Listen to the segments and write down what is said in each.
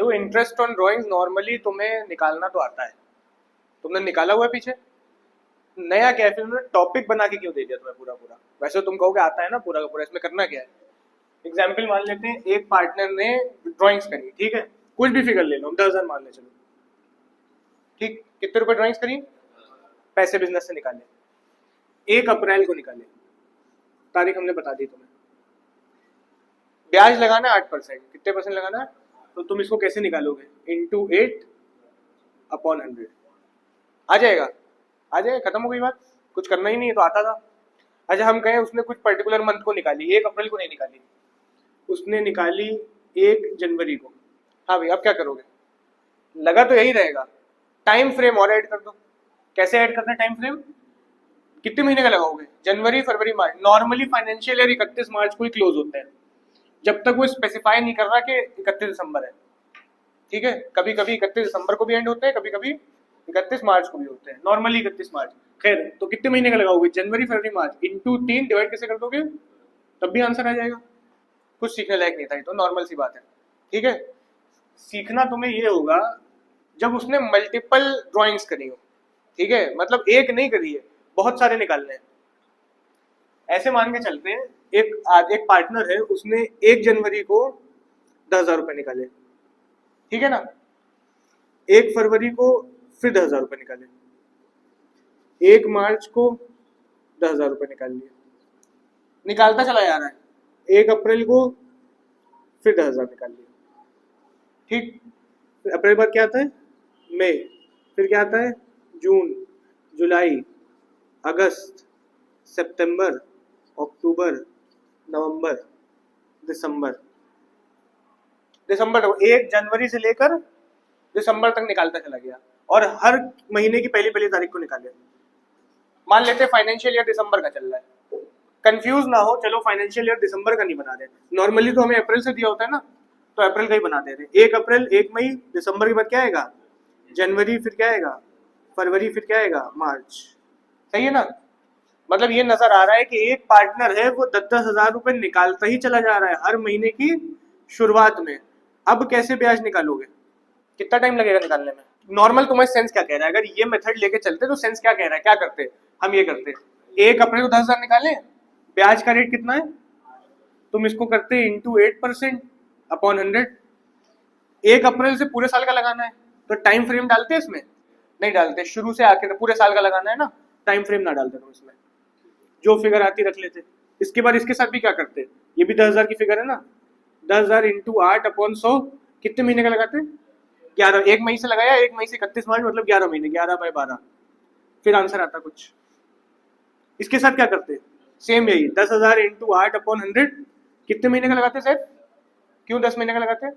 देखो interest on drawings normally तुम्हें निकालना तो आता है, तुमने निकाला हुआ है पीछे। नया क्या है फिर उन्होंने टॉपिक बना के क्यों दे दिया तुम्हें पूरा पूरा? वैसे तुम कहोगे आता है ना पूरा का पूरा, इसमें करना क्या है? एग्जाम्पल मान लेते हैं, एक पार्टनर ने ड्राइंग्स करी, ठीक है, कुछ भी फिगर ले लो, हम 10,000 मान ले चलो, ठीक, कितने रुपए ड्राइंग्स करी, पैसे बिजनेस से निकाले, 1 अप्रैल को निकाले, तारीख हमने बता दी तुम्हें। ब्याज लगाना है 8%, कितने परसेंट लगाना है? तो तुम इसको कैसे निकालोगे? इंटू 8/100 आ जाएगा, आ जाएगा, खत्म हो गई बात, कुछ करना ही नहीं है तो आता था। अच्छा हम कहें उसने कुछ पर्टिकुलर मंथ को निकाली, 1 अप्रैल को नहीं निकाली, उसने निकाली 1 जनवरी को, हाँ भाई अब क्या करोगे? लगा तो यही रहेगा, टाइम फ्रेम और ऐड कर दो। कैसे ऐड करना है टाइम फ्रेम? कितने महीने का लगाओगे? जनवरी फरवरी मार्च। नॉर्मली फाइनेंशियल ईयर 31 मार्च को ही क्लोज होता है, जब तक वो स्पेसिफाई नहीं कर रहा कि 31 दिसंबर है, ठीक है। कभी कभी 31 दिसंबर को भी एंड होते हैं, कभी कभी 31 मार्च को भी होते हैं, नॉर्मली 31 मार्च। खैर तो कितने महीने का लगाओगे? जनवरी फरवरी मार्च इंटू 3 डिवाइड कैसे कर दोगे? तब भी आंसर आ जाएगा। कुछ सीखने लायक नहीं था, ये तो नॉर्मल सी बात है, ठीक है। सीखना तुम्हें ये होगा जब उसने मल्टीपल ड्राइंग्स करी हो, ठीक है, मतलब एक नहीं करी है, बहुत सारे निकालने हैं। ऐसे मान के चलते हैं एक पार्टनर है, उसने 1 जनवरी को 10,000 रुपए निकाले, ठीक है ना, 1 फरवरी को फिर 10,000 रुपए निकाले, 1 मार्च को 10,000 रुपए निकाल लिए, निकालता चला जा रहा है, 1 अप्रैल को फिर 10,000 निकाल लिए, ठीक। फिर अप्रैल बाद क्या आता है? मई, फिर क्या आता है? जून, जुलाई, अगस्त, सितंबर, अक्टूबर, नवंबर, दिसंबर। दिसंबर 1 जनवरी से लेकर दिसंबर तक निकालता चला गया, और हर महीने की पहली पहली तारीख को निकाले। मान लेते हैं फाइनेंशियल ईयर दिसंबर का चल रहा है, कंफ्यूज ना हो, चलो फाइनेंशियल ईयर दिसंबर का नहीं बना रहे, नॉर्मली तो हमें अप्रैल से दिया होता है ना, तो अप्रैल का ही बना दे रहे। 1 अप्रैल, 1 मई, दिसंबर के बाद क्या आएगा? जनवरी, फिर क्या आएगा? फरवरी, फिर क्या आएगा? मार्च। सही है ना? मतलब ये नजर आ रहा है कि एक पार्टनर है वो 10,000 रुपए निकालता ही चला जा रहा है हर महीने की शुरुआत में। अब कैसे ब्याज निकालोगे? कितना टाइम लगेगा निकालने में? नॉर्मल तुम्हारा सेंस क्या कह रहा है? अगर ये मेथड लेके चलते तो सेंस क्या कह रहा है, क्या करते? हम ये करते 1 अप्रैल को 10,000 निकाले, ब्याज का रेट कितना है? तुम इसको करते इंटू 8%/100। 1 अप्रैल से पूरे साल का लगाना है, तो टाइम फ्रेम डालते हैं इसमें? नहीं डालते, शुरू से आखिर पूरे साल का लगाना है ना, टाइम फ्रेम ना डालते तुम इसमें, जो फिगर आती रख लेते। इसके बाद इसके साथ भी क्या करते? ये भी 10,000 की फिगर है ना, 10,000 इंटू 8/100, कितने महीने का लगाते? 11। 1 मई से लगाया, 1 मई से 31 मार्च, मतलब 11 महीने, 11/12, फिर आंसर आता कुछ। इसके साथ क्या करते? सेम यही 10,000 इंटू 8/100, कितने महीने का लगाते सर? क्यों 10 महीने का लगाते हैं?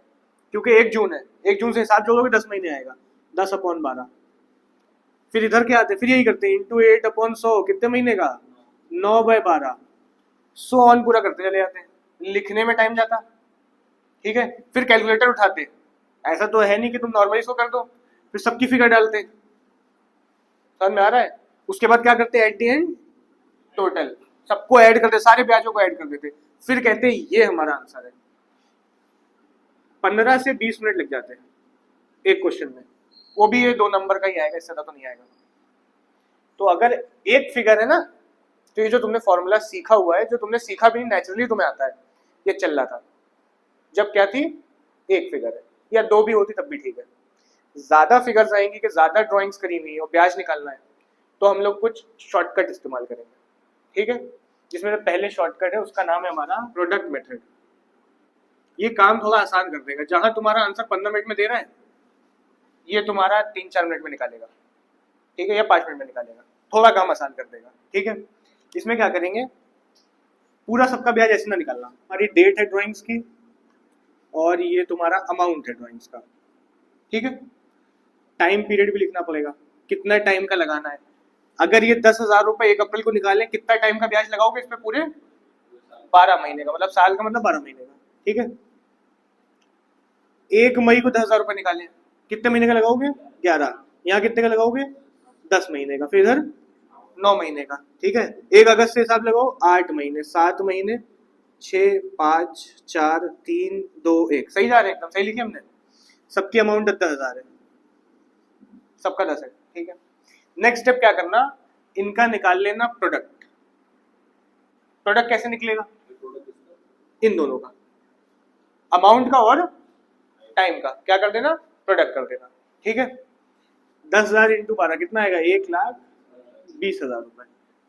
क्योंकि 1 जून है, 1 जून से हिसाब जोड़ोगे 10 महीने आएगा, 10/12। फिर इधर क्या आते? फिर यही करते हैं इंटू 8/100, कितने महीने का? 9/12, सो ऑन पूरा करते चले जाते हैं, लिखने में टाइम जाता, ठीक है। फिर कैलकुलेटर उठाते, ऐसा तो है नहीं कि तुम नॉर्मली इसको कर दो, फिर सबकी फिगर डालते, समझ में आ रहा है? उसके बाद क्या करते? एट द एंड टोटल सबको ऐड करते, सारे ब्याजों को ऐड कर देते, फिर कहते ये हमारा आंसर है। 15 से 20 मिनट लग जाते हैं एक क्वेश्चन में, वो भी ये 2 नंबर का ही आएगा, इससे ज्यादा तो नहीं आएगा। तो अगर एक फिगर है ना, तो ये जो तुमने फॉर्मूला सीखा हुआ है, जो तुमने सीखा भी नहीं, नेचुरली तुम्हें आता है, ये चल रहा था जब क्या थी? एक फिगर है, या 2 भी होती तब भी ठीक है। ज्यादा फिगर्स आएंगी कि ज्यादा ड्राइंग्स करी हुई है और ब्याज निकालना है, तो हम लोग कुछ शॉर्टकट इस्तेमाल करेंगे, ठीक है। जिसमें पहले शॉर्टकट है उसका नाम है हमारा प्रोडक्ट मेथड। ये काम थोड़ा आसान कर देगा, जहां तुम्हारा आंसर 15 मिनट में दे रहा है, ये तुम्हारा 3-4 मिनट में निकालेगा, ठीक है, या 5 मिनट में निकालेगा, थोड़ा काम आसान कर देगा, ठीक है। इसमें क्या करेंगे? पूरा सबका ब्याज ऐसे ना निकालना, हमारी डेट है ड्राइंग्स की, और ये तुम्हारा अमाउंट है ड्राइंग्स का, ठीक है। टाइम पीरियड भी लिखना पड़ेगा, कितना टाइम का लगाना है। अगर ये 10,000 रुपए 1 अप्रैल को निकालें, कितना टाइम का ब्याज लगाओगे इस पे? पूरे 12 महीने का, मतलब साल का, मतलब 12 महीने का, ठीक है। 1 मई को 10,000 रुपए निकालें, कितने महीने का लगाओगे? 11। यहाँ कितने का लगाओगे? 10 महीने का, फिर इधर 9 महीने का, ठीक है। 1 अगस्त से हिसाब लगाओ, 8 महीने, 7 महीने, 6, 5, 4, 3, 2, 1, सही जा रहे हैं, एकदम सही लिखे हमने। सबकी अमाउंट 10,000 है, सबका 10 है, ठीक है। नेक्स्ट स्टेप क्या करना, इनका निकाल लेना प्रोडक्ट। प्रोडक्ट कैसे निकलेगा, इन दोनों का, अमाउंट का और टाइम का, क्या कर देना, प्रोडक्ट कर देना, ठीक है। 10,000 इंटू 12 कितना आएगा, 1,20,000 रुपए।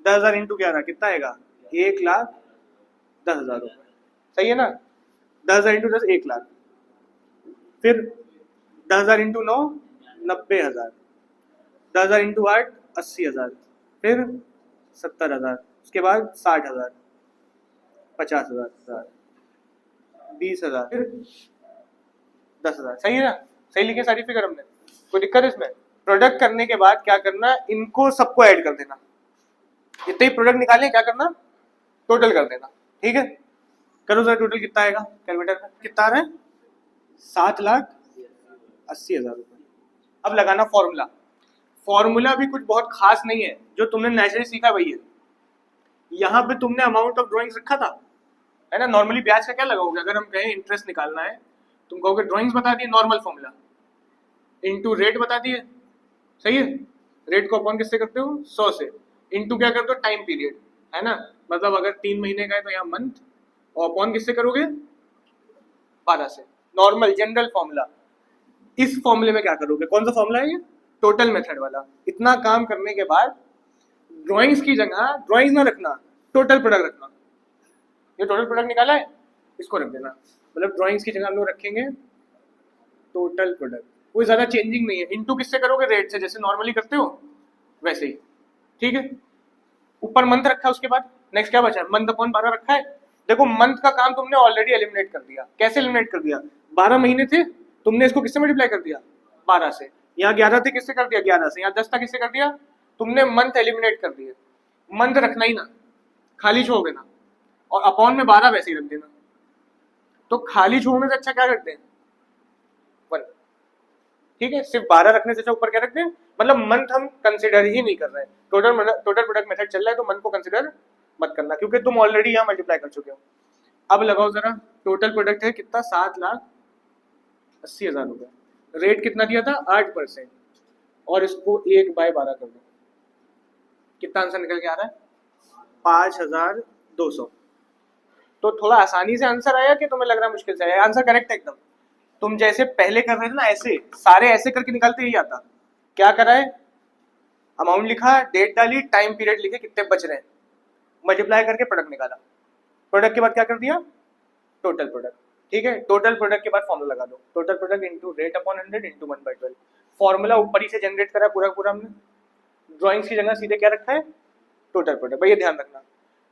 10,000 इंटू 11 कितना आएगा, 1,10,000 रुपए, सही है ना। 10,000 इंटू 10 1,00,000, फिर 10,000 इंटू 9 90,000, 10,000 इंटू 8 80,000, फिर 70,000, उसके बाद 60,000, 50,000, 20,000, फिर 10,000, सही है ना। सही लिखे सारी फिगर हमने, कोई दिक्कत है इसमें। प्रोडक्ट करने के बाद क्या करना, इनको सबको ऐड कर देना, जितने ही प्रोडक्ट निकाले क्या करना, टोटल कर देना, ठीक है। करो जरा टोटल कितना आएगा, कैलकुलेटर में कितना आ रहा है, 7,80,000 रुपए। अब लगाना फॉर्मूला। फॉर्मूला भी कुछ बहुत खास नहीं है, जो तुमने नेचुरली सीखा वही है। यहाँ पे तुमने अमाउंट ऑफ ड्राइंग्स रखा था, है ना। नॉर्मली ब्याज का क्या लगाओगे, अगर हम कहें इंटरेस्ट निकालना है, तुम कहोगे ड्राइंग्स बता दिए, नॉर्मल फॉर्मूला इंटू रेट बता दिए, सही है। रेट को अपॉन किससे करते हो, 100 से, इंटू क्या करते हो, टाइम पीरियड, है ना। मतलब अगर 3 महीने का है तो यहाँ मंथ, और अपॉन किससे करोगे, 12 से, नॉर्मल जनरल फॉर्मूला। इस फॉर्मूले में क्या करोगे, कौन सा फॉर्मूला है ये, टोटल मेथड वाला। इतना काम करने के बाद ड्राइंग्स की जगह ड्राइंग्स ना रखना, टोटल प्रोडक्ट रखना। ये टोटल प्रोडक्ट निकाला है, इसको रख देना, मतलब ड्राइंग्स की जगह हम लोग रखेंगे टोटल प्रोडक्ट। कोई ज्यादा चेंजिंग नहीं है, इंटू किससे करोगे, रेट से, जैसे नॉर्मली करते हो वैसे ही, ठीक है। ऊपर मंथ रखा है, उसके बाद नेक्स्ट क्या बचा है, मंथ अपॉन 12 रखा है। देखो मंथ का काम तुमने ऑलरेडी एलिमिनेट कर दिया। कैसे एलिमिनेट कर दिया, 12 महीने थे, तुमने इसको किससे मल्टीप्लाई कर दिया, 12 से। यहाँ 11 थे, किससे कर दिया, 11 से। यहाँ 10 था, किससे कर दिया, तुमने मंथ एलिमिनेट कर दिए। मंथ रखना ही ना, खाली छोड़ देना, और अपॉन में 12 वैसे ही रख देना। तो खाली छोड़ने से अच्छा क्या करते हैं, 1, ठीक है। सिर्फ 12 रखने से अच्छा ऊपर क्या रखते हैं, मतलब मंथ हम कंसिडर ही नहीं कर रहे हैं। टोटल प्रोडक्ट मेथड चल रहा है, तो मंथ को कंसिडर मत करना, क्योंकि तुम ऑलरेडी यहाँ मल्टीप्लाई कर चुके हो। अब लगाओ जरा, टोटल प्रोडक्ट है कितना, 7,80,000 रुपए। रेट कितना दिया था, 8%, और इसको 1/12 कर दो, कितना आंसर निकल के आ रहा है, 5,200। तो थोड़ा आसानी से आंसर आया कि तुम्हें लग रहा है मुश्किल से आया, आंसर करेक्ट है एकदम। तुम जैसे पहले कर रहे थे ना, ऐसे सारे ऐसे करके निकालते ही आता। क्या करा है, अमाउंट लिखा, डेट डाली, टाइम पीरियड लिखे, कितने बच रहे हैं, मल्टीप्लाई करके प्रोडक्ट निकाला। प्रोडक्ट के बाद क्या कर दिया, टोटल प्रोडक्ट, ठीक है। टोटल प्रोडक्ट के बाद फॉर्मूला लगा दो, total product into rate upon 100 into 1/12। Formula ऊपर ही से जनरेट करा पूरा पूरा हमने। ड्राइंग्स की जगह सीधे क्या रखा है, टोटल प्रोडक्ट। भाई ये ध्यान रखना,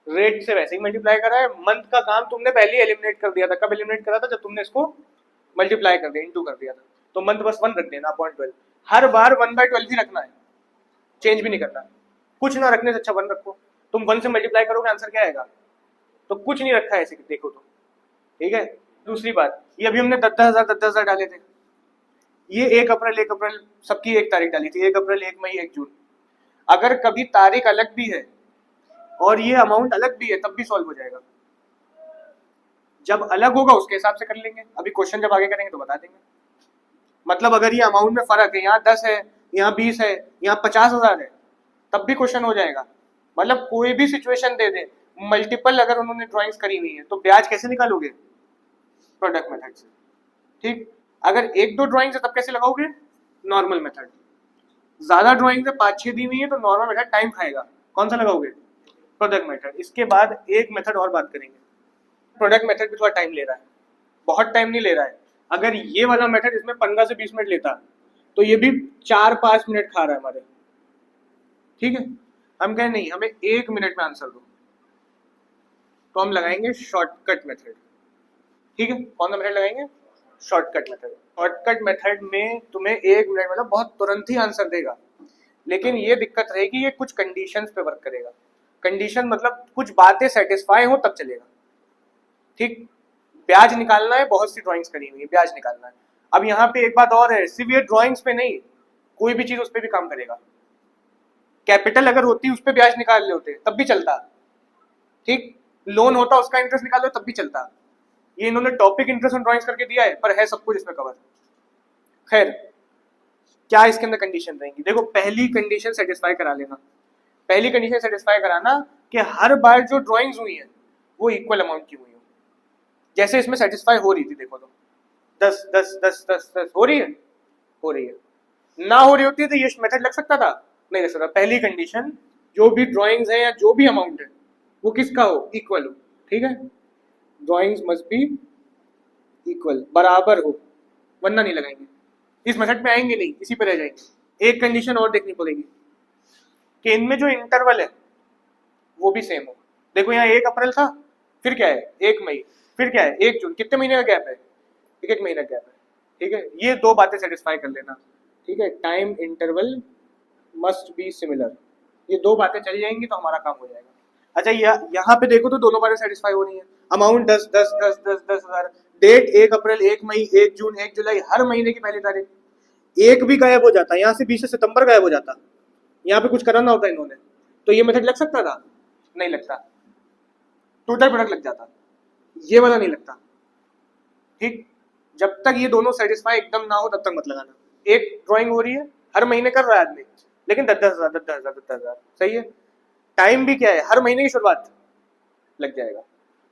रेट से वैसे ही मल्टीप्लाई करा है। मंथ का काम तुमने पहले ही एलिमिनेट कर दिया था। कब एलिमिनेट करा था, जब तुमने इसको मल्टीप्लाई कर दिया, इंटू कर दिया था। तो मंथ बस 1 रख देना, 0.12। हर बार 1/12 ही रखना है, चेंज भी नहीं करना। कुछ ना रखने से अच्छा 1 रखो। तुम 1 से मल्टीप्लाई करोगे, आंसर क्या आएगा। तो कुछ नहीं रखा है ऐसे, देखो तो, ठीक है। दूसरी बात, ये अभी हमने 10,000 डाले थे। ये 1 अप्रैल सबकी 1 तारीख डाली थी, 1 अप्रैल, 1 मई, 1 जून। अगर कभी तारीख अलग भी है और ये अमाउंट अलग भी है, तब भी सॉल्व हो जाएगा। जब अलग होगा उसके हिसाब से कर लेंगे, अभी क्वेश्चन जब आगे करेंगे तो बता देंगे। मतलब अगर ये अमाउंट में फर्क है, यहाँ 10 है, यहाँ 20 है, यहाँ 50,000 है, तब भी क्वेश्चन हो जाएगा। मतलब कोई भी सिचुएशन दे दे, मल्टीपल अगर उन्होंने ड्राइंग्स करी हुई है, तो ब्याज कैसे निकालोगे, प्रोडक्ट मेथड से, ठीक। अगर 1-2 ड्राइंग्स है तब कैसे लगाओगे, नॉर्मल मेथड। ज्यादा ड्राइंग्स है, 5-6 दी हुई है, तो नॉर्मल मेथड टाइम खाएगा, कौन सा लगाओगे, प्रोडक्ट मेथड। इसके बाद एक मेथड और बात करेंगे, प्रोडक्ट मेथड भी थोड़ा टाइम ले रहा है, बहुत टाइम नहीं ले रहा है। अगर ये वाला मेथड इसमें 15 से 20 मिनट लेता, तो ये भी 4-5 मिनट खा रहा है हमारे, ठीक है। हम कहें नहीं, हमें 1 मिनट में आंसर दो, तो हम लगाएंगे शॉर्टकट मेथड, ठीक है। कौन सा मेथड लगाएंगे, शॉर्टकट मेथड। शॉर्टकट मेथड में तुम्हें 1 मिनट मतलब बहुत तुरंत ही आंसर देगा, लेकिन ये दिक्कत रहेगी, ये कुछ कंडीशंस पे वर्क करेगा। कंडीशन मतलब कुछ बातें सेटिस्फाई हो तब चलेगा, ठीक। ब्याज निकालना है, बहुत सी ड्राइंग्स करी हुई है, ब्याज निकालना है। अब यहाँ पे एक बात और है, सिर्फ ये ड्राइंग्स पे नहीं, कोई भी चीज उस पर भी काम करेगा। कैपिटल अगर होती उस पर ब्याज निकाल ले होते तब भी चलता, ठीक। लोन होता उसका इंटरेस्ट निकाल लो तब भी चलता। ये इन्होंने टॉपिक इंटरेस्ट ऑन ड्राइंग्स करके दिया है, पर है सब कुछ इसमें कवर, खैर क्या इसके अंदर कंडीशन रहेंगी, देखो पहली कंडीशन सेटिस्फाई करा लेना, पहली कंडीशन सेटिस्फाई कराना कि हर बार जो ड्राइंग्स हुई है वो इक्वल अमाउंट की हुई हो। जैसे इसमें सेटिस्फाई हो रही थी, देखो तो 10 10 10 10 10 हो रही है, हो रही है। ना हो रही होती है तो ये मेथड लग सकता था, नहीं लग सकता। पहली कंडीशन जो भी ड्राइंग्स है या जो भी अमाउंट है वो किसका हो, इक्वल हो, ठीक है। ड्राइंग्स मस्ट बी इक्वल, बराबर हो, वरना नहीं लगाएंगे, इस मेथड पे आएंगे नहीं, इसी पे रह जाएंगे। एक कंडीशन और देखनी पड़ेगी कि इनमें जो इंटरवल है वो भी सेम हो। देखो यहाँ 1 अप्रैल था, फिर क्या है 1 मई, फिर क्या है 1 जून, कितने महीने का गैप है, एक महीना गैप है, ठीक है। ये दो बातें सेटिस्फाई कर लेना, ठीक है। Time interval must be similar, ये दो बातें चल जाएंगी तो हमारा काम हो जाएगा। अच्छा यहाँ पे देखो तो दोनों बातें सेटिस्फाई हो रही है। अमाउंट 10 10 10 10 10,000, डेट 1 अप्रैल 1 मई 1 जून 1 जुलाई, हर महीने की पहली तारीख। एक भी गायब हो जाता, यहाँ से 20 सितंबर गायब हो जाता, यहाँ पे कुछ कराना होता इन्होंने, तो ये मेथड लग सकता था, नहीं लगता। टोटल प्रोडक्ट लग जाता, ये वाला नहीं लगता, ठीक। जब तक ये दोनों सेटिस्फाई एकदम ना हो तब तक मत लगाना। एक ड्राइंग हो रही है, हर महीने कर रहा है आदमी, लेकिन 10,000 10,000 10,000, सही है। टाइम भी क्या है, हर महीने की शुरुआत लग जाएगा,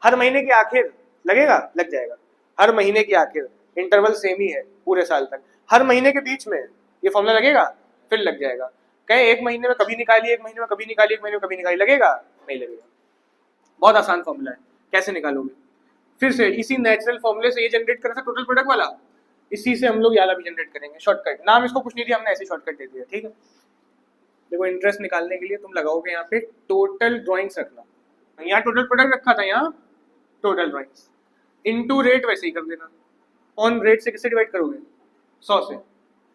हर महीने की आखिर लगेगा, लग जाएगा, हर महीने की आखिर, इंटरवल सेम ही है पूरे साल तक। हर महीने के बीच में ये फॉर्मूला लगेगा, फिर लग जाएगा। कहें एक महीने में कभी निकालिए, एक महीने में कभी निकालिए, एक महीने में कभी निकालिए, लगेगा, नहीं लगेगा। बहुत आसान फॉर्मूला है, कैसे निकालोगे, फिर से इसी नेचुरल फॉर्मूले से ये जनरेट करा था टोटल प्रोडक्ट वाला, इसी से हम लोग ये वाला भी जनरेट करेंगे। शॉर्टकट, नाम इसको कुछ नहीं दिया हमने, ऐसे शॉर्टकट दे दिया, ठीक है। देखो इंटरेस्ट निकालने के लिए तुम लगाओगे यहाँ पे टोटल ड्राइंग्स रखना, यहाँ टोटल प्रोडक्ट रखा था, यहाँ टोटल ड्राइंग्स इनटू रेट वैसे ही कर देना। ऑन रेट से किससे डिवाइड करोगे, 100 से,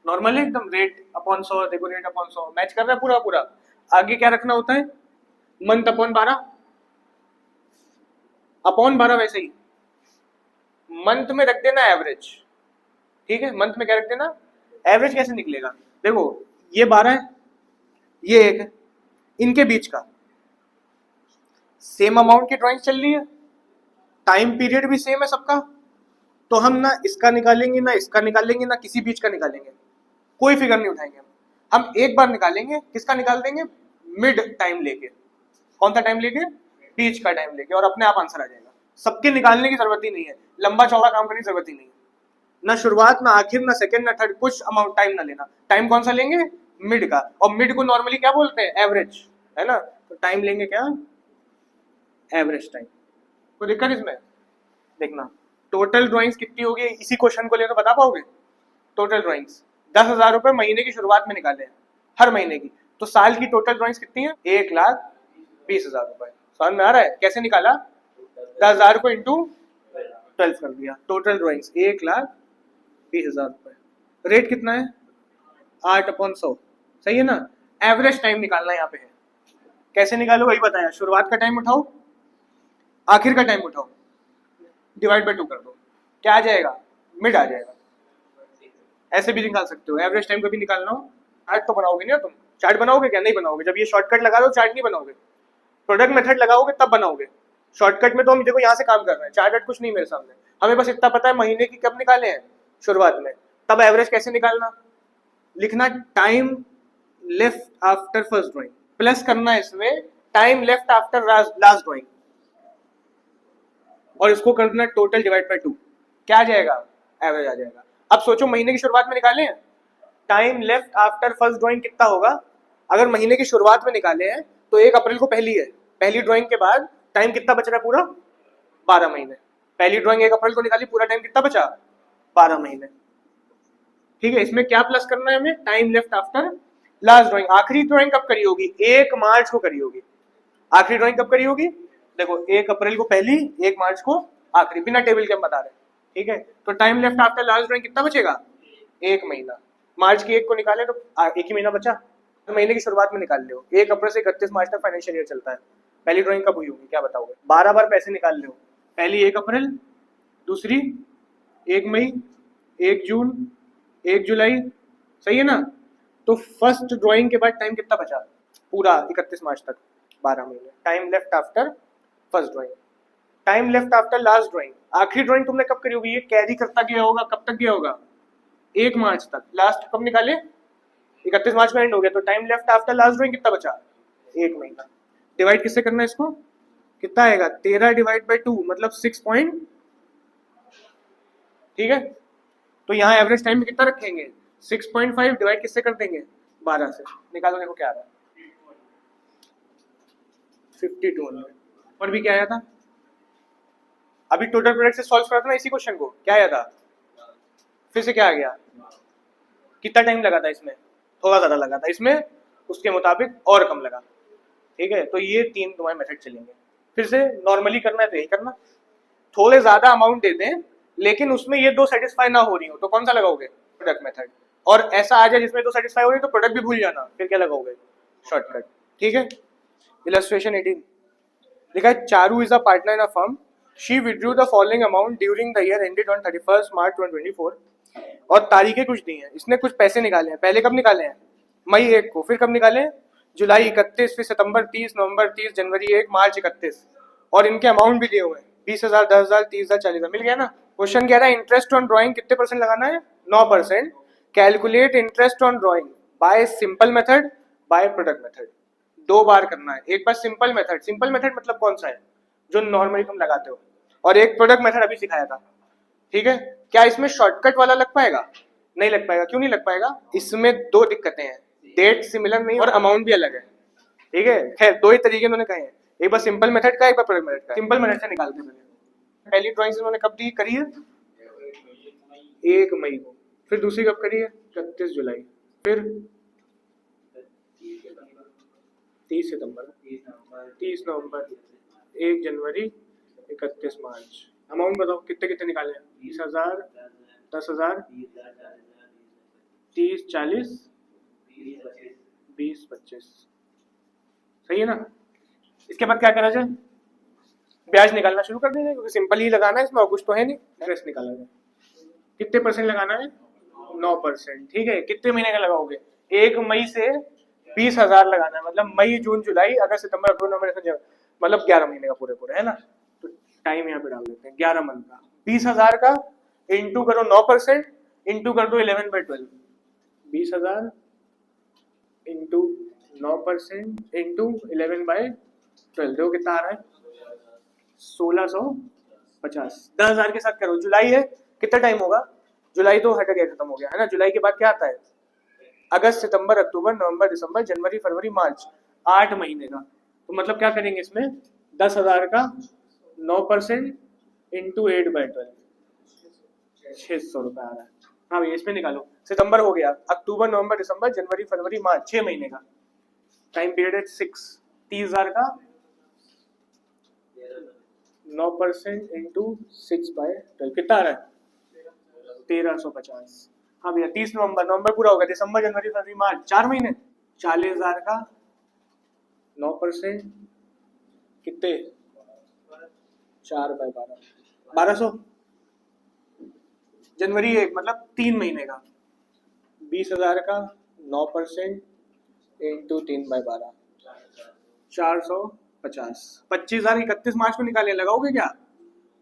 नॉर्मल है एकदम, रेट अपॉन 100, देखो रेट अपॉन 100 मैच कर रहा है पूरा पूरा। आगे क्या रखना होता है, मंथ अपॉन 12, अपॉन 12 वैसे ही मंथ में रख देना एवरेज, ठीक है। मंथ में क्या रख देना, एवरेज। कैसे निकलेगा, देखो ये 12 है, ये 1 है, इनके बीच का सेम अमाउंट की ड्राइंग चल रही है, टाइम पीरियड भी सेम है सबका, तो हम ना इसका निकालेंगे ना इसका निकालेंगे ना किसी बीच का निकालेंगे, कोई फिगर नहीं उठाएंगे हम एक बार निकालेंगे। किसका निकाल देंगे, मिड टाइम लेके, कौन सा टाइम लेके, बीच का टाइम लेके, और अपने आप आंसर आ जाएगा। सबके निकालने की जरूरत ही नहीं है, लंबा चौड़ा काम करने की जरूरत ही नहीं है, ना शुरुआत ना आखिर ना सेकंड ना थर्ड, कुछ अमाउंट टाइम ना लेना। टाइम कौन सा लेंगे, मिड का, और मिड को नॉर्मली क्या बोलते हैं, एवरेज, है ना। तो टाइम लेंगे क्या, एवरेज टाइम। कोई दिक्कत इसमें, देखना टोटल ड्राइंग्स कितनी होगी, इसी क्वेश्चन को ले तो बता पाओगे। टोटल ड्राइंग्स 10,000 रुपए महीने की शुरुआत में निकाले हैं, हर महीने की, तो साल की टोटल ड्राइंग्स कितनी है, 1,20,000 रुपए। समझ में आ रहा है कैसे निकाला, 10,000 को इंटू 12 कर दिया, टोटल ड्राइंग्स 1,20,000 रुपए। रेट कितना है, 8/100, सही है ना। एवरेज टाइम निकालना यहाँ पे है, कैसे निकालो वही बताया, शुरुआत का टाइम उठाओ, आखिर का टाइम उठाओ, डिवाइड बाय 2 कर दो, क्या आ जाएगा, मिड आ जाएगा। ऐसे भी निकाल सकते हो, एवरेज टाइम कभी निकालना हो, चार्ट तो बनाओगे ना तुम, चार्ट बनाओगे क्या, नहीं बनाओगे। जब ये शॉर्टकट लगा दो चार्ट नहीं बनाओगे, प्रोडक्ट मेथड लगाओगे तब बनाओगे। शॉर्टकट में तो हम देखो यहाँ से काम कर रहे हैं, चार्ट कुछ नहीं मेरे सामने, हमें बस इतना पता है महीने की कब निकाले हैं, शुरुआत में, तब एवरेज कैसे निकालना, लिखना time left after first drawing, plus करना इसमें time left after last drawing, और इसको कर देना टोटल डिवाइड बाय 2, क्या आ जाएगा, एवरेज आ जाएगा। अब सोचो महीने की शुरुआत में निकाले हैं, time left after first drawing कितना होगा, अगर महीने की शुरुआत में निकाले हैं तो 1 अप्रैल को पहली है, पहली ड्राइंग के बाद टाइम कितना बच रहा है, पूरा 12 महीने। पहली ड्राइंग 1 अप्रैल को निकाली, पूरा टाइम कितना बचा, 12 महीने, ठीक है। इसमें क्या प्लस करना है हमें, time left after last drawing. आखिरी ड्राइंग कब करी होगी, 1 मार्च को करी होगी, आखिरी ड्राइंग कब करी होगी, देखो 1 अप्रैल को पहली, 1 मार्च को आखिरी, बिना टेबल के हम बता रहे हैं, ठीक है। तो time left after last drawing कितना बचेगा, 1 महीना। मार्च की 1 को निकाले तो 1 ही महीना बचा, तो महीने की शुरुआत में निकाल लो, 1 अप्रैल से 31 मार्च तक फाइनेंशियल ईयर चलता है। पहली ड्राइंग कब हुई होगी, क्या बताओगे, 12 बार पैसे निकाल लो, पहली 1 अप्रैल, दूसरी 1 मई, 1 जून, 1 जुलाई, सही है ना। तो फर्स्ट ड्राइंग के बाद टाइम कितना बचा, पूरा 31 मार्च तक, 12 महीने। Time left after first drawing, time left after last drawing, आखिरी ड्राइंग तुमने कब करी होगी, ये कैरी करता गया होगा, कब तक गया होगा, 1 मार्च तक। लास्ट कब निकाले? 31 मार्च को एंड हो गया, तो time left after last drawing कितना बचा? 1 महीना। डिवाइड किससे करना है इसको? कितना आएगा? 13 डिवाइड बाई 2 मतलब 6 पॉइंट, ठीक है। तो यहाँ एवरेज टाइम में कितना रखेंगे? 6.5 डिवाइड किससे कर देंगे? 12 से। निकालो देखो क्या आ रहा है। 5200। और भी क्या आया था? अभी टोटल प्रोडक्ट से सॉल्व करा था ना इसी क्वेश्चन को, क्या आया था? फिर से क्या आ गया? कितना टाइम लगा था इसमें? थोड़ा ज्यादा लगा था इसमें, उसके मुताबिक और कम लगा, ठीक है। तो ये 3 तुम्हारे मेथड चलेंगे। फिर से नॉर्मली करना है तो यही करना, थोड़े ज्यादा अमाउंट दे दें लेकिन उसमें ये 2 सेटिस्फाई ना हो रही हो तो कौन सा लगाओगे? Product method. और ऐसा आ जाए जिसमें 2 सेटिस्फाई हो रही तो प्रोडक्ट भी भूल जाना, फिर क्या लगाओगे? शॉर्टकट, ठीक है। इलस्ट्रेशन 18 लिखा है, Charu is a partner in a firm, she withdrew the following amount during the year ended on 31 मार्च 2024। और तारीखें कुछ दी हैं, इसने कुछ पैसे निकाले हैं। पहले कब निकाले हैं? मई 1 को। फिर कब निकाले हैं? जुलाई 31, फिर सितंबर 30, नवंबर 30, जनवरी 1, मार्च 31। और इनके अमाउंट भी दिए हुए हैं, 20,000, 10,000, 30,000, 40,000। मिल गया ना। क्वेश्चन कह रहा है इंटरेस्ट ऑन ड्राइंग कितने परसेंट लगाना है? 9%। Calculate interest on drawing bye simple method, by product method. 2 बार करना है। एक बार सिंपल मेथड, सिंपल मेथड मतलब कौन सा है? जो नॉर्मली तुम लगाते हो। और एक प्रोडक्ट मेथड अभी सिखाया था, ठीक है। क्या इसमें शॉर्टकट वाला लग पाएगा? नहीं लग पाएगा। क्यों नहीं लग पाएगा? इसमें 2 दिक्कतें हैं, डेट सिमिलर नहीं और अमाउंट भी अलग है, ठीक है। खैर 2 ही तरीके उन्होंने कहे हैं, एक बार सिंपल मेथड का, एक बार प्रोडक्ट मेथड का। सिंपल मेथड से निकालते हैं। पहली ड्राइंग उन्होंने कब दी करी है? 1 मई को। फिर दूसरी कब करी है? 31 जुलाई। फिर 30 सितंबर, 30 नवंबर, 1 जनवरी, 31 मार्च। अमाउंट बताओ कितने कितने निकाले हैं? 20,000, 10,000, 30, 40, 20, 25। सही है ना। इसके बाद क्या करा जाए? ब्याज निकालना शुरू कर देंगे, क्योंकि सिंपल ही लगाना है इसमें और कुछ तो है नहीं। इंटरेस्ट निकाला जाए। कितने परसेंट लगाना है? 9%, ठीक है। कितने महीने का लगाओगे? 1 मई से 20,000 लगाना है, मतलब मई, जून, जुलाई, अगस्त, सितंबर, अक्टूबर, नवंबर, मतलब 11 महीने का पूरे पूरे, है ना। तो टाइम यहाँ पे डाल देते हैं 11 मंथ का। 20,000 का इंटू करो 9%, इंटू कर दो 11/12। 20,000 इंटू 9% इंटू 11/12, देखो कितना आ रहा है? 1650। 10,000 के साथ करो। जुलाई है, कितना टाइम होगा? जुलाई तो हट गया, खत्म हो गया, है ना। जुलाई के बाद क्या आता है? अगस्त, सितंबर, अक्टूबर, नवंबर, दिसंबर, जनवरी, फरवरी, मार्च। 8 महीने का। तो मतलब क्या करेंगे इसमें? 10,000 का 9% इंटू 8/12, 600 रुपये आ रहा है। हाँ भैया इसमें निकालो। सितंबर हो गया, अक्टूबर, नवंबर, दिसंबर, जनवरी, फरवरी, मार्च, 6 महीने का टाइम पीरियड है। 30,000 का 9% इंटू 6/12 कितना आ रहा है? 1350। हाँ भैया 30 नवंबर, नवंबर पूरा हो गया, दिसंबर, जनवरी, फरवरी, मार्च, 4 महीने। 40,000 का 9% कितने? 4/12, 1200। जनवरी 1 मतलब 3 महीने का। 20,000 का 9% इंटू 3/12, 450। 25,000 31 मार्च को निकाले, लगाओगे क्या?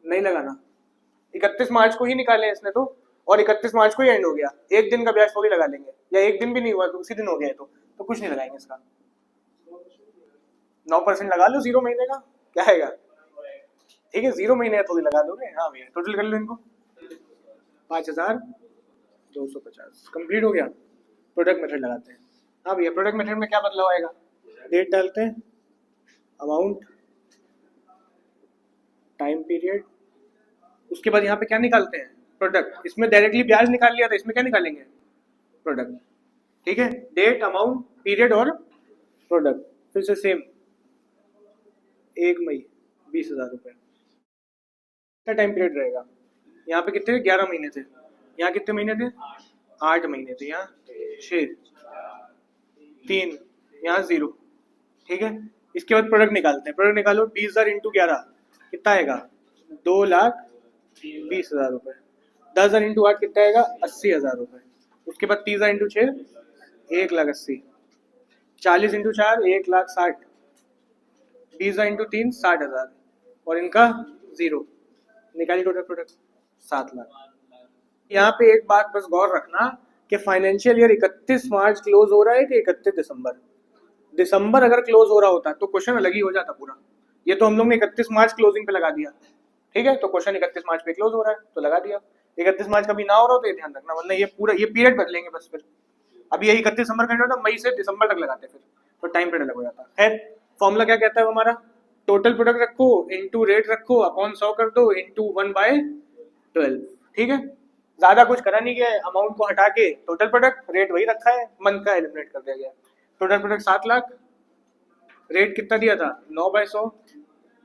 नहीं लगाना। 31 मार्च को ही निकाले इसने तो, और 31 मार्च को ही एंड हो गया। एक दिन का ब्याज थोड़ी लगा लेंगे, या एक दिन भी नहीं हुआ तो उसी दिन हो गया तो कुछ नहीं लगाएंगे इसका। 9% लगा लो 0 महीने का, क्या आएगा? ठीक है 0 महीने का थोड़ी लगा दोगे। हाँ भैया टोटल कर लो इनको। 5,250 कंप्लीट हो गया। प्रोडक्ट मेथड लगाते हैं। हाँ भैया प्रोडक्ट मेथड में क्या बदलाव आएगा? डेट डालते हैं, अमाउंट, टाइम पीरियड, उसके बाद यहाँ पे क्या निकालते हैं? प्रोडक्ट। इसमें डायरेक्टली ब्याज निकाल लिया था, इसमें क्या निकालेंगे? प्रोडक्ट, ठीक है। डेट, अमाउंट, पीरियड और प्रोडक्ट। फिर से सेम, 1 मई 20,000 रुपये। कितना टाइम पीरियड रहेगा? यहाँ पे कितने थे? 11 महीने थे। यहाँ कितने महीने थे? 8 महीने थे। यहाँ 6, 3, यहाँ 0, ठीक है। इसके बाद प्रोडक्ट निकालते हैं। प्रोडक्ट निकालो। 20,000 इंटू 11 कितना आएगा? 2,20,000 रुपये। 10,000 इंटू 8 कितना आएगा? 80,000 रुपये। उसके बाद 30,000 इंटू 6 1,80,000। 40 इंटू 4 1,60,000। 20,000 इंटू 3 60,000। और इनका 0। निकाली टोटल प्रोडक्ट 7 लाख। यहाँ पे एक बात बस गौर रखना कि फाइनेंशियल ईयर 31 मार्च क्लोज हो रहा है कि 31 दिसंबर। दिसंबर अगर क्लोज हो रहा होता तो क्वेश्चन अलग ही हो जाता पूरा। ये तो हम लोग ने 31 मार्च क्लोजिंग पे लगा दिया, ठीक है, तो क्वेश्चन 31 मार्च पे क्लोज हो रहा है तो लगा दिया। 31 मार्च कभी ना हो रहा हो तो ये ध्यान रखना, वरना ये पूरा ये पीरियड बदलेंगे बस फिर। अभी यही 31 दिसंबर करना होता, मई से दिसंबर तक लगाते फिर, तो टाइम पीरियड अलग हो जाता। खैर फॉर्मूला क्या कहता है हमारा, टोटल प्रोडक्ट रखो इनटू रेट रखो अपॉन 100 कर दो इनटू 1/12, ठीक है। ज्यादा कुछ करा नहीं गया है, अमाउंट को हटा के टोटल प्रोडक्ट रेट वही रखा है, मंथ का एलिमिनेट कर दिया गया। टोटल प्रोडक्ट 7 लाख, रेट कितना दिया था 9/100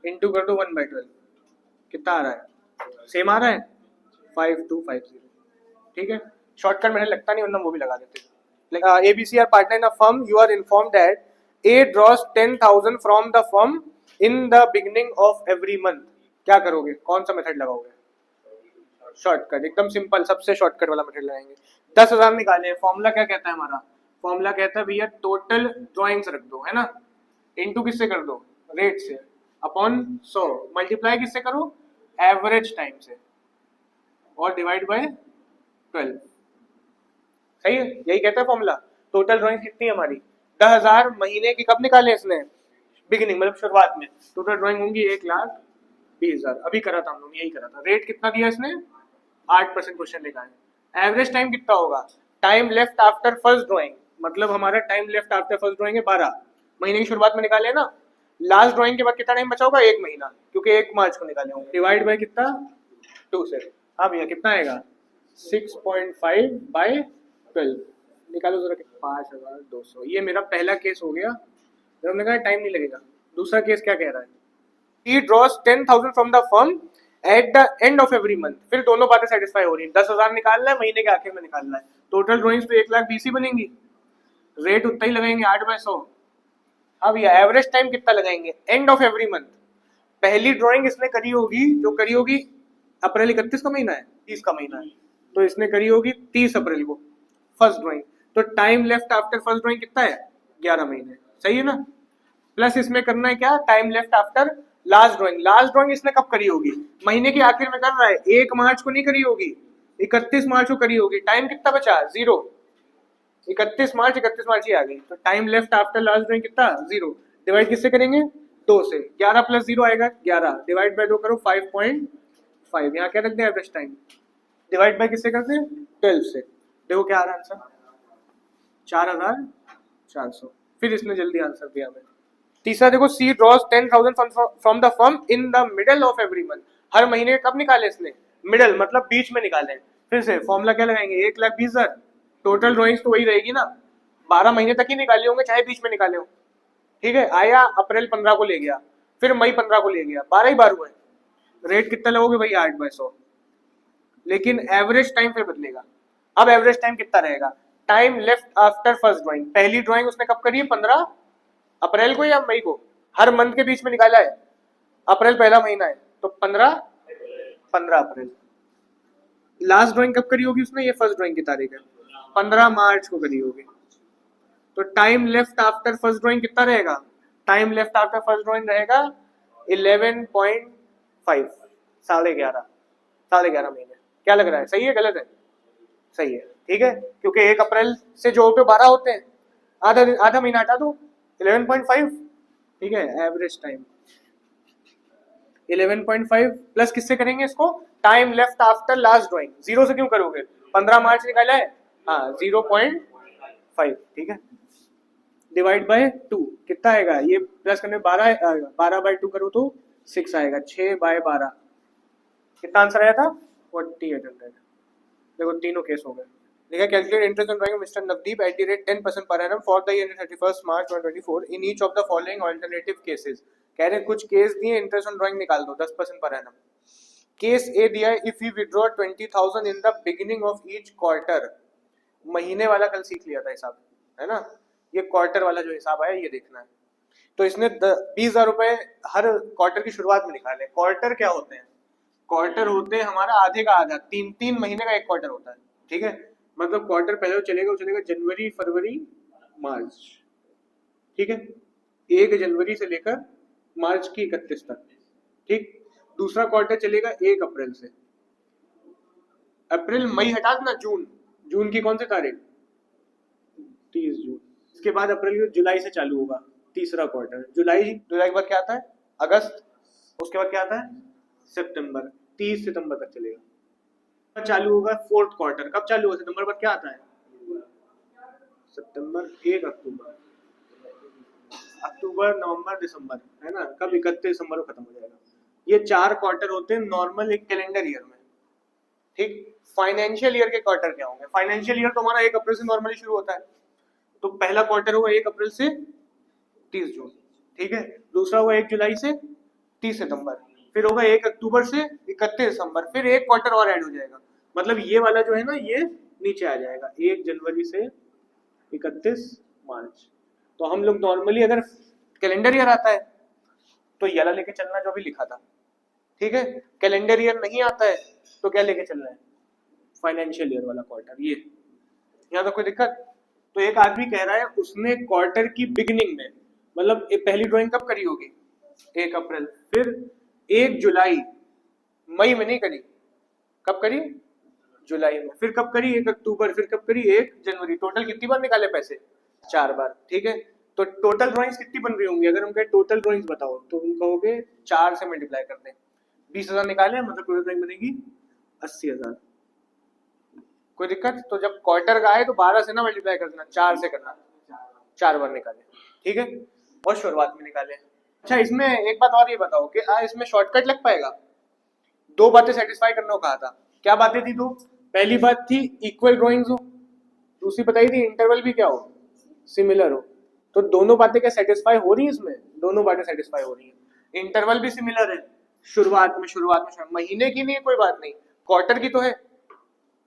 इंटू कर दो 1/12, कितना आ रहा है, सेम आ रहा है 5250, ठीक है। शॉर्टकट मैंने लगता नहीं, वरना वो भी लगा देते। ABC are partner in a firm, you are informed that A draws 10,000 from the firm in the beginning of every month। क्या करोगे, कौन सा मेथड लगाओगे, शॉर्टकट एकदम सिंपल, सबसे शॉर्टकट वाला मेथड लगाएंगे। 10,000 निकाले, फॉर्मूला क्या कहता है हमारा, फॉर्मूला कहता है भैया टोटल ड्रॉइंग्स रख दो, है ना, इनटू किससे कर दो, रेट से, अपॉन 100, मल्टीप्लाई किससे करो, एवरेज टाइम से, और डिवाइड बाय 12। सही है, यही कहता है फॉर्मूला। टोटल ड्राइंग कितनी है हमारी 10,000, महीने की कब निकाले इसने, बिगिनिंग मतलब शुरुआत में। टोटल ड्राइंग होंगी 1,20,000, अभी करा था हम लोग, यही करा था। रेट कितना दिया इसने 8% क्वेश्चन लिखा है। एवरेज टाइम कितना होगा, time left after first drawing, मतलब हमारा time left after first drawing है 12, महीने की शुरुआत में निकाले ना, लास्ट ड्राइंग के बाद कितना टाइम बचा होगा, 1 महीना, क्योंकि 1 मार्च को निकाले होंगे, डिवाइड बाय कितना 2 से। हाँ भैया कितना आएगा 6.5/12, निकालो जरा 5,200। ये मेरा पहला केस हो गया, जब हमने कहा टाइम नहीं लगेगा। दूसरा केस क्या कह रहा है, he draws 10,000 from the firm at the end of every month। फिर दोनों बातें सेटिस्फाई हो रही हैं, 10,000 निकालना है, महीने के आखिर में निकालना है। टोटल ड्रॉइंग्स तो 1,20,000 ही बनेंगी, रेट उतना ही लगाएंगे 8/100। अब ये एवरेज टाइम कितना लगाएंगे, एंड ऑफ एवरी मंथ। पहली ड्रॉइंग इसने करी होगी, जो करी होगी अप्रैल 31 का महीना है, 30 का महीना है, तो इसने करी होगी 30 अप्रैल को फर्स्ट ड्रॉइंग, तो time left after first drawing कितना है 11 महीने, सही है ना। प्लस इसमें करना है क्या, time left after last drawing. Last drawing इसने कब करी होगी, महीने के आखिर में कर रहा है, 1 मार्च को नहीं करी होगी, 31 मार्च को करी होगी। टाइम कितना बचा 0, 31 मार्च ही आ गई, तो time left after last drawing कितना 0, डिवाइड किससे करेंगे 2 से, 11 प्लस 0 आएगा 11, डिवाइड बाय 2 करो 5.5, यहाँ क्या रख दें एवरेज टाइम, डिवाइड बाय किससे करते हैं 12 से। देखो क्या आ रहा है आंसर 4,400। फिर इसने जल्दी आंसर दिया हमें। तीसरा देखो, C draws 10,000 from the firm in the middle of every month. हर महीने कब निकाले इसने, मिडल मतलब बीच में निकाले। फिर से फॉर्मूला क्या लगाएंगे 1,20,000, टोटल ड्रॉइंग्स तो वही रहेगी ना, 12 महीने तक ही निकाले होंगे चाहे बीच में निकाले हो, ठीक है। आया अप्रैल 15 को ले गया, फिर मई 15 को ले गया, 12 ही बार हुए। रेट कितना लगोगे भाई 8/100, लेकिन एवरेज टाइम फिर बदलेगा। अब एवरेज टाइम कितना रहेगा, time left after first drawing, पहली ड्राइंग उसने कब करी है 15 अप्रैल को या मई को, हर मंथ के बीच में निकाला है, अप्रैल पहला महीना है तो 15 अप्रैल। लास्ट ड्राइंग कब करी होगी उसने, ये फर्स्ट ड्राइंग की तारीख है 15 मार्च को करी होगी, तो time left after first drawing कितना रहेगा, time left after first drawing रहेगा 11.5, 11.5 महीने। क्या लग रहा है, सही है गलत है, सही है, ठीक है, क्योंकि 1 अप्रैल से जो पे 12 होते हैं, आधा महीना हटा दो 11.5, ठीक है। एवरेज टाइम 11.5 प्लस किससे करेंगे इसको, time left after last drawing, 0 से क्यों करोगे, 15 मार्च निकाला है, हाँ 0.5, ठीक है, डिवाइड बाय 2 कितना आएगा, ये प्लस करने 12/2 करो तो 6 आएगा, 6/12, कितना आंसर आया था 4,800। देखो तीनों केस हो गए। लिखा calculate interest on drawing mister Navdeep at the rate 10% पर annum for the year 31 March 2024 in each of the following alternative cases. कह रहे कुछ केस दिए, इंटरेस्ट ऑन ड्राइंग निकाल दो 10% पर एनम। केस ए दिया है, if you withdraw 20,000 in the beginning of each quarter. महीने वाला कल सीख लिया था हिसाब, है ना, ये क्वार्टर वाला जो हिसाब आया ये देखना है। तो इसने 20,000 रुपए हर क्वार्टर की शुरुआत में निकाले। क्वार्टर क्या होते हैं, क्वार्टर होते हैं हमारा आधे का आधा, 3 महीने का एक क्वार्टर होता है, ठीक है। मतलब क्वार्टर पहले वो चलेगा जनवरी फरवरी मार्च, ठीक है, 1 जनवरी से लेकर मार्च की 31 तक, ठीक। दूसरा क्वार्टर चलेगा 1 अप्रैल से, अप्रैल मई हटा देना, जून, जून की कौन सी तारीख, 30 जून। इसके बाद अप्रैल जुलाई से चालू होगा तीसरा क्वार्टर, जुलाई के बाद क्या आता है, अगस्त, उसके बाद क्या आता है, सितंबर, 30 सितंबर तक चलेगा। चालू होगा फोर्थ क्वार्टर, कब चालू होगा, सितंबर बाद क्या आता है, सितंबर, 1 अक्टूबर, अक्टूबर नवंबर दिसंबर, है ना, कब 31 दिसंबर को खत्म हो जाएगा। ये 4 क्वार्टर होते हैं नॉर्मल एक कैलेंडर ईयर में, ठीक। फाइनेंशियल ईयर के क्वार्टर क्या होंगे, फाइनेंशियल ईयर तो हमारा 1 अप्रैल से नॉर्मली शुरू होता है, तो पहला क्वार्टर होगा 1 अप्रैल से 30 जून, ठीक है। दूसरा होगा 1 जुलाई से 30 सितंबर, फिर होगा 1 अक्टूबर से 31 दिसंबर, फिर एक क्वार्टर और ऐड हो जाएगा, मतलब ये वाला जो है ना ये नीचे आ जाएगा, 1 जनवरी से 31 मार्च। तो हम लोग नॉर्मली अगर कैलेंडर ईयर आता है तो ये वाला लेके चलना जो भी लिखा था, ठीक है। कैलेंडर ईयर नहीं आता है तो क्या लेके चलना है, फाइनेंशियल ईयर वाला क्वार्टर। ये यहाँ तो कोई दिक्कत। तो एक आदमी कह रहा है उसने क्वार्टर की बिगिनिंग में, मतलब पहली ड्राइंग कब करी होगी, 1 अप्रैल, फिर 1 जुलाई, मई में नहीं करी, कब करी, जुलाई में, फिर कब करी 1 अक्टूबर, फिर कब करी 1 जनवरी। टोटल कितनी बार निकाले पैसे, 4 बार, ठीक है। तो टोटल ड्राइंग्स कितनी बन रही होंगी, अगर हम कहें टोटल ड्राइंग्स बताओ तो तुम कहोगे 4 से मल्टीप्लाई कर दें, 20,000 निकाले, मतलब टोटल ड्राइंग बनेगी 80,000। कोई दिक्कत। तो जब क्वार्टर का आए तो 12 से ना मल्टीप्लाई कर देना, 4 से करना, 4 बार निकाले, ठीक है, और शुरुआत में निकाले। अच्छा इसमें एक बात और ये बताओ कि इसमें शॉर्टकट लग पाएगा, 2 बातें सेटिस्फाई करने को कहा था, क्या बातें थी 2, पहली बात थी इक्वल ड्राइंग्स हो, दूसरी बताई थी इंटरवल भी क्या हो, सिमिलर हो। तो दोनों बातें क्या सेटिस्फाई हो रही है इसमें, दोनों बातें सेटिस्फाई हो रही है। इंटरवल भी सिमिलर है, शुरुआत में महीने की नहीं है कोई बात नहीं, क्वार्टर की तो है,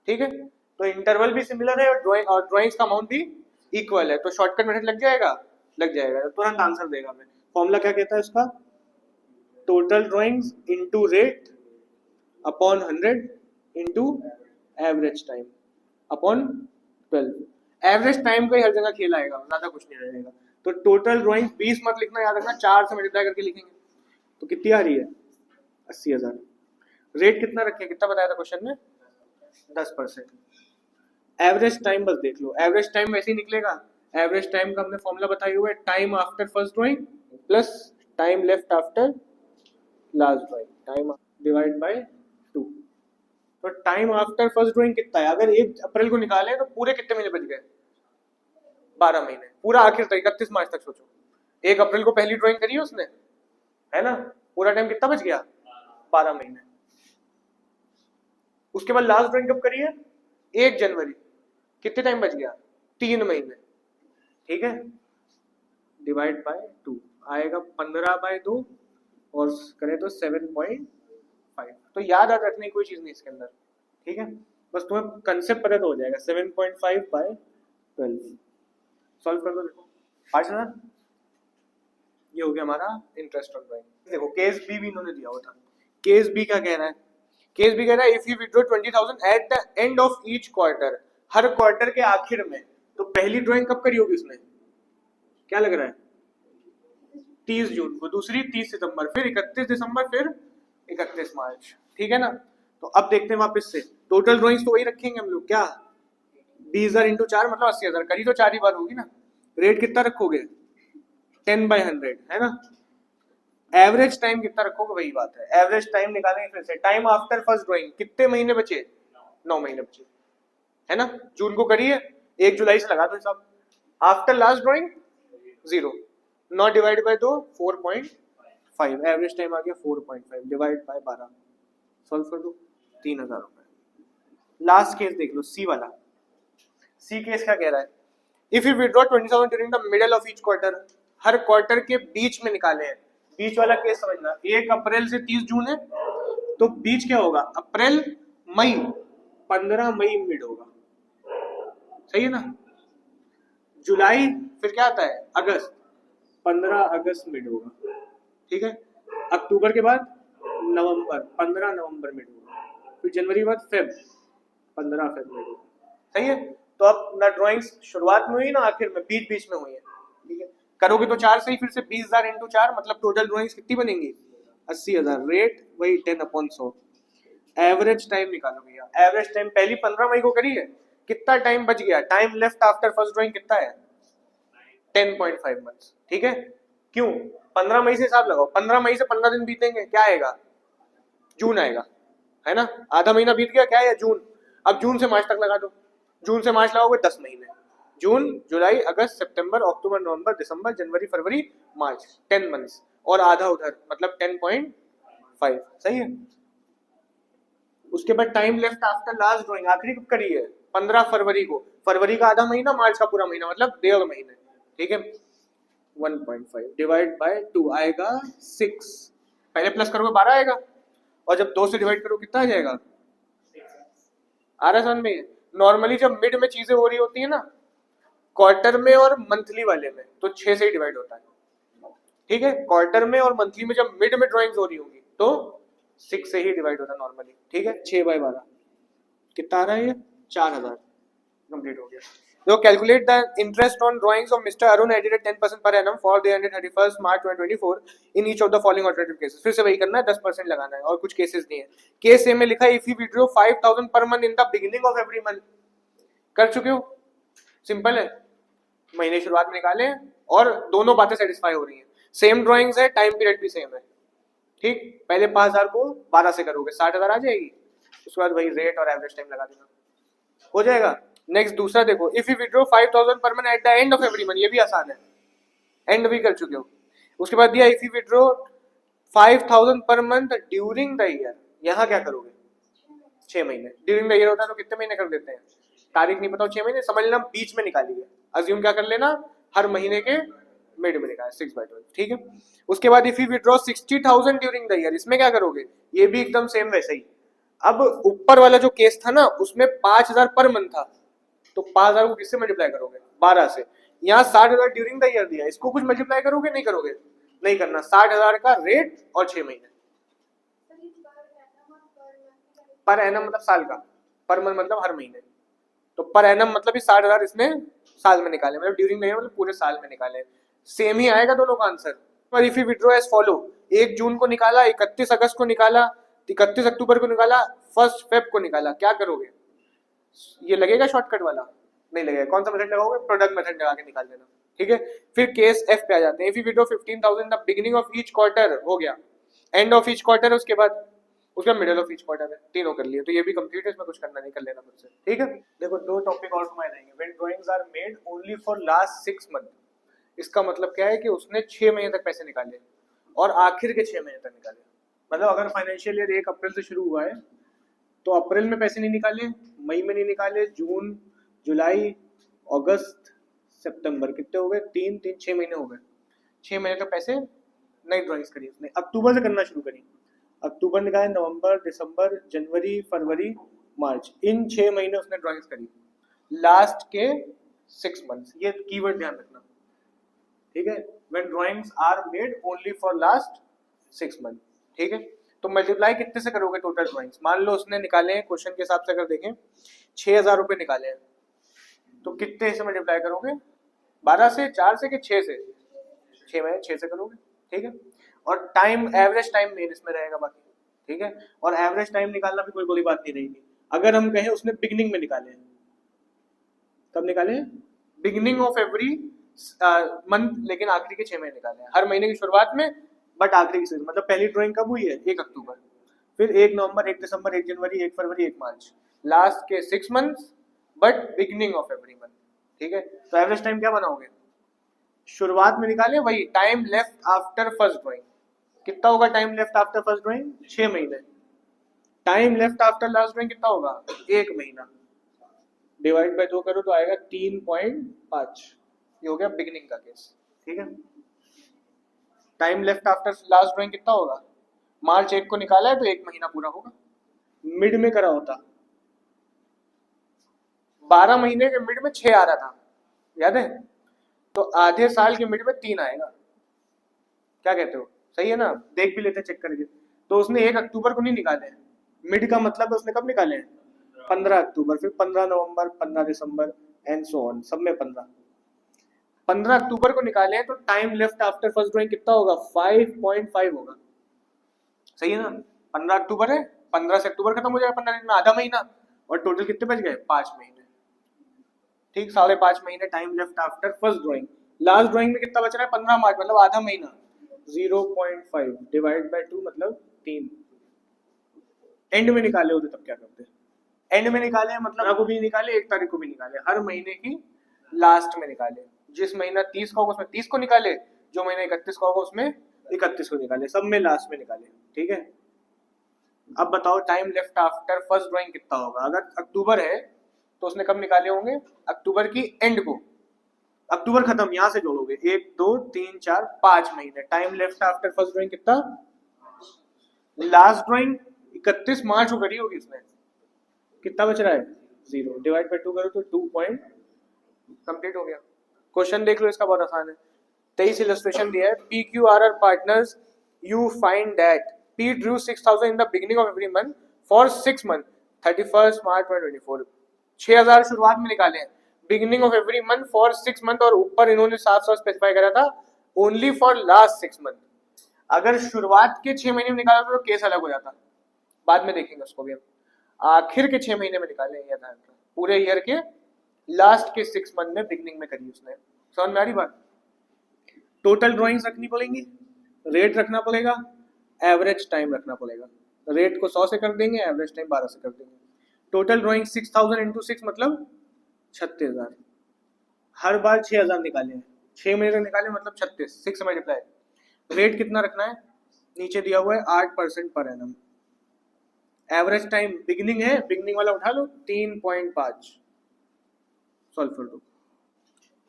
ठीक है। तो इंटरवल भी सिमिलर है और ड्राइंग्स का अमाउंट भी इक्वल है, तो शॉर्टकट मेथड लग जाएगा, तो तुरंत आंसर देगा। मैं फॉर्मूला क्या कहता है उसका, total drawings into rate upon 100 into average time upon 12। Average time का ही हर जगह खेल आएगा, ज्यादा कुछ नहीं रहेगा। तो टोटल ड्राइंग 20 मत लिखना, याद रखना 4 से मल्टीप्लाई करके लिखेंगे। तो कितनी आ रही है, 80,000। रेट कितना रखे, कितना बताया था क्वेश्चन में, 10%। एवरेज टाइम बस देख लो, एवरेज टाइम वैसे ही निकलेगा। एवरेज टाइम का हमने फॉर्मूला बताया हुआ है, time after first drawing plus time left after last drawing, time divide by 2। तो टाइम आफ्टर फर्स्ट ड्राइंग कितना है, अगर 1 अप्रैल को निकाले तो पूरे कितने महीने बच गए, 12 महीने, पूरा आखिर तक 31 मार्च तक सोचो। 1 अप्रैल को पहली ड्राइंग करी है उसने, है ना, पूरा टाइम कितना बच गया, 12 महीने। उसके बाद लास्ट ड्राइंग कब करी है, 1 जनवरी, कितने टाइम बच गया, 3 महीने, ठीक है। डिवाइड बाय 2 आएगा 15/2 और करें तो 7.5। तो याद रखने की कोई चीज नहीं इसके अंदर, ठीक है, बस तुम्हें कंसेप्ट पता तो हो जाएगा। 7.5/12 सॉल्व कर दो, देखो 5,000। ये हो गया हमारा इंटरेस्ट ऑन ड्राइंग। देखो केस बी भी इन्होंने दिया हुआ था, केस बी क्या कह रहा है, केस बी कह रहा है if you withdraw 20,000 eight the end of each quarter, her quarter के आखिर में। तो पहली ड्राइंग कब करी होगी उसने, क्या लग रहा है, 30 जून को, दूसरी 30 सितंबर, फिर 31 दिसंबर, फिर 31 मार्च, ठीक है ना। तो अब देखते हैं वापस से, टोटल ड्राइंग्स तो वही रखेंगे हम लोग, क्या 20,000 इंटू 4 मतलब 80,000, करी तो 4 ही बार होगी ना। रेट कितना रखोगे, 10/100, है ना। एवरेज टाइम कितना रखोगे, वही बात है, एवरेज टाइम निकालेंगे फिर से। टाइम आफ्टर फर्स्ट ड्राइंग कितने महीने बचे, 9 महीने बचे, है ना। जून को करिए, 1 जुलाई से लगा दो हिसाब। After last drawing 0, 9 divide by 2 4.5, average time आ गया 4.5 डिवाइड बाय 12, सॉल्व कर दो, 3,000 रुपए। लास्ट केस देख लो, सी वाला। सी केस क्या कह रहा है, if you withdraw 20,000 during the middle of each quarter, her quarter के बीच में निकाले हैं। बीच वाला केस समझना, 1 अप्रैल से 30 जून है, तो बीच क्या होगा, अप्रैल मई, 15 मई मिड होगा, सही है ना। जुलाई फिर क्या आता है, अगस्त, 15 अगस्त मिड होगा, ठीक है। अक्टूबर के बाद नवंबर, 15 नवंबर मिड होगा, फिर जनवरी के बाद फेब, 15 फेब मिड होगा, सही है। तो अब ना ड्राइंग्स शुरुआत में हुई ना आखिर में, बीच बीच में हुई है, ठीक है। करोगे तो 4 से ही, फिर से 20,000 इंटू 4 मतलब टोटल ड्राइंग्स कितनी बनेंगी, 80,000। रेट वही 10/100। एवरेज टाइम निकालो भैया, एवरेज टाइम पहली 15 मई को करी है, कितना टाइम बच गया, time left after first drawing कितना है 10.5 मंथ्स, ठीक है। क्यों 15 मई से हिसाब लगाओ, 15 मई से 15 दिन बीतेंगे, क्या आएगा जून आएगा, है ना, आधा महीना बीत गया, क्या है जून। अब जून से मार्च तक लगा दो, जून से मार्च लगाओगे 10 महीने, जून जुलाई अगस्त सितंबर अक्टूबर नवंबर दिसंबर जनवरी फरवरी मार्च 10 मंथ्स, और आधा उधर मतलब 10.5, सही है। उसके बाद time left after last drawing आखिरी कब करी है 15 फरवरी को, फरवरी का आधा महीना मार्च का पूरा महीना मतलब 1.5 महीने, ठीक है। 1.5 डिवाइड बाय 2 आएगा 6, पहले प्लस करोगे 12 आएगा, और जब 2 से डिवाइड करो कितना आ जाएगा, आ रहा समझ में। नॉर्मली जब मिड में चीजें हो रही होती है ना, क्वार्टर में और मंथली वाले में, तो 6 से ही डिवाइड होता है, ठीक है। क्वार्टर में और मंथली में जब मिड में ड्राइंग्स हो रही होंगी तो 6 से ही डिवाइड होता है नॉर्मली, ठीक है। 6/12 कितना आ रहा है ये 4000, कंप्लीट हो गया। So calculate the interest on drawings of Mr. Arun Edit at 10% per annum for the ended 31st March 2024 in each of the following alternative cases। फिर से वही करना है, 10% लगाना है, और कुछ केसेस दिए हैं। केस ए में लिखा है if you withdraw 5000 per month in the beginning of every month, कर चुके हो, सिंपल है, महीने शुरुआत में निकाले और दोनों बातें सेटिस्फाई हो रही हैं, सेम ड्राइंग्स है, टाइम पीरियड भी सेम है, ठीक। पहले 5000 को 12 से करोगे 60,000 आ जाएगी, उसके बाद वही रेट और एवरेज टाइम लगा देना, हो जाएगा। नेक्स्ट दूसरा देखो, if you withdraw 5000 per month eight the end of every month, ये भी आसान है, एंड भी कर चुके हो। उसके बाद दिया if you withdraw 5000 per month during the year, यहाँ क्या करोगे 6 महीने, ड्यूरिंग द ईयर होता है तो कितने महीने कर देते हैं, तारीख नहीं पता 6 महीने समझ लेना, बीच में निकाली है, अज्यूम क्या कर लेना हर महीने के मिड में निकाला 6/12, ठीक है। उसके बाद if you withdraw 60,000 during the year, इसमें क्या करोगे, ये भी एकदम सेम वैसे ही। अब ऊपर वाला जो केस था ना उसमें 5000 पर मंथ था, तो 5000 को किससे मल्टीप्लाई करोगे 12 से, यहाँ 60,000 ड्यूरिंग द ईयर दिया, इसको कुछ मल्टीप्लाई करोगे, नहीं करोगे, नहीं करना, 60,000 का रेट और 6 महीने। पर एनम मतलब साल का, पर मंथ मतलब हर महीने, तो पर एनम मतलब 60,000 इसने साल में निकाले, मतलब ड्यूरिंग द ईयर मतलब पूरे साल में निकाले, सेम ही आएगा दोनों का आंसर। पर if you withdraw as follow, 1 जून को निकाला, 31 अगस्त को निकाला, 31 अक्टूबर को निकाला, 1 फेब को निकाला, क्या करोगे, ये लगेगा शॉर्टकट वाला, नहीं लगेगा, कौन सा मेथड लगाओगे, प्रोडक्ट मेथड लगा के निकाल देना, ठीक है। फिर केस एफ पे आ जाते हैं, if you withdraw 15,000 the beginning of each quarter, हो गया, एंड ऑफ ईच क्वार्टर है उसके बाद, उसका मिडिल ऑफ ईच क्वार्टर है, तीनों कर लिए, तो ये भी कंप्लीट है, इसमें कुछ करना नहीं, कर लेना मुझसे, ठीक है। देखो 2 टॉपिक और घुमाए जाएंगे, when drawings are made only for last 6 month, इसका मतलब क्या है कि उसने 6 महीने तक पैसे निकाले और आखिर के 6 महीने तक निकाले, मतलब अगर फाइनेंशियल ईयर 1 अप्रैल से शुरू हुआ है तो अप्रैल में पैसे नहीं निकाले, मई में नहीं निकाले, जून जुलाई अगस्त सितंबर, कितने हो गए 3 6 महीने हो गए, 6 महीने तक पैसे नई ड्राइंग्स करी उसने, अक्टूबर से करना शुरू करी, अक्टूबर निकाले, नवंबर दिसंबर जनवरी फरवरी मार्च, इन 6 महीने उसने ड्राइंग्स करी, लास्ट के 6 मंथ्स, ये कीवर्ड ध्यान रखना, ठीक है। When drawings are made only for last 6 month, ठीक है। तो मल्टीप्लाई कितने से करोगे टोटल ड्राइंग्स, मान लो उसने निकाले हैं क्वेश्चन के हिसाब से अगर देखें 6,000 रुपए निकाले हैं, तो कितने से मल्टीप्लाई करोगे 12 से, 4 से कि 6 से, 6 में 6 से करोगे, ठीक है। और टाइम एवरेज टाइम मेन इसमें रहेगा बाकी, ठीक है। और एवरेज टाइम निकालना भी कोई बड़ी बात नहीं रहेगी, अगर हम कहें उसने बिगिनिंग में निकाले हैं, कब निकाले, बिगिनिंग ऑफ एवरी मंथ, लेकिन आखिरी के 6 महीने निकाले हैं, हर महीने की शुरुआत में बट आखिरी की, मतलब पहली ड्राइंग कब हुई है 1 अक्टूबर, फिर 1 नवंबर 1 दिसंबर 1 जनवरी 1 फरवरी 1 मार्च, लास्ट के 6 months but beginning of every month, ठीक है। तो एवरेज टाइम क्या बनाओगे, शुरुआत में निकाले वही time left after first drawing, कितना होगा time left after first drawing 6 महीने, time left after last drawing कितना होगा 1 महीना, डिवाइड बाय 2 करो तो आएगा 3.5, ये हो गया बिगिनिंग का केस, ठीक है। Time left after last drawing कितना होगा, मार्च 1 को निकाला है तो 1 महीना पूरा होगा, मिड में करा होता 12 महीने के मिड में 6 आ रहा था, याद है, तो आधे साल के मिड में 3 आएगा, क्या कहते हो, सही है ना, देख भी लेते चेक करके। तो उसने 1 अक्टूबर को नहीं निकाले, मिड का मतलब है उसने कब निकाले हैं 15 अक्टूबर, फिर 15 नवंबर 15 दिसंबर एंड सो ऑन, सब में 15 अक्टूबर को निकाले हैं, तो time left after first drawing कितना होगा 5.5 होगा, सही है ना, 15 अक्टूबर है 15 से अक्टूबर खत्म हो जाएगा, 15 दिन में आधा महीना, और टोटल कितने बच गए 5 महीने। ठीक, 5.5 महीने time left after first drawing. Last drawing में कितना बच रहा है 15 मार्च, मतलब आधा महीना। 0.5 डिवाइड बाय 2 मतलब 3। एंड में निकाले होते तब क्या करते? एंड में निकाले मतलब को भी निकाले, 1 तारीख को भी निकाले, हर महीने की लास्ट में निकाले। जिस महीना 30 का होगा उसमें 30 को निकाले, जो महीना 31 का होगा उसमें 31 को निकाले, सब में लास्ट में निकाले। ठीक है, अब बताओ time left after first drawing कितना होगा? अगर अक्टूबर है तो उसने कब निकाले होंगे? अक्टूबर की एंड को। अक्टूबर खत्म, यहां से जोड़ोगे 1 2 3 4 5 महीने। Time left after first drawing कितना? लास्ट ड्राइंग 31 मार्च को करी होगी इसमें, कितना बच रहा है? 0। डिवाइड बाय 2 करो तो 2 पॉइंट कंप्लीट हो गया। क्वेश्चन देख लो, इसका बहुत आसान है। 23 इलस्ट्रेशन दिया है। PQRR partners, you find that P drew 6,000 in the beginning of every month for 6 months 31st March 2024। 6,000 शुरुआत में निकाले हैं, beginning of every month for 6 month, और ऊपर इन्होंने 700 स्पेसिफाई करा था ओनली फॉर लास्ट 6 मंथ। अगर शुरुआत के 6 महीने में निकाला तो केस अलग हो जाता, बाद में देखेंगे उसको भी हम। आखिर के 6 महीने में निकाले हैं, पूरे ईयर के लास्ट के 6 मंथ में बिगिनिंग में करी उसने। समझ में आ रही बात? टोटल ड्राइंग्स रखनी पड़ेंगी, रेट रखना पड़ेगा, एवरेज टाइम रखना पड़ेगा। रेट को 100 से कर देंगे, एवरेज टाइम 12 से कर देंगे। टोटल ड्राइंग 6,000 इंटू 6 मतलब 36,000। हर बार 6,000 निकाले हैं, 6 महीने तक निकाले मतलब 36, 6 से मल्टीप्लाई। रेट कितना रखना है? नीचे दिया हुआ है 8% per annum. Average time beginning है, बिगिनिंग वाला उठा लो 3.5, सॉल्व कर दो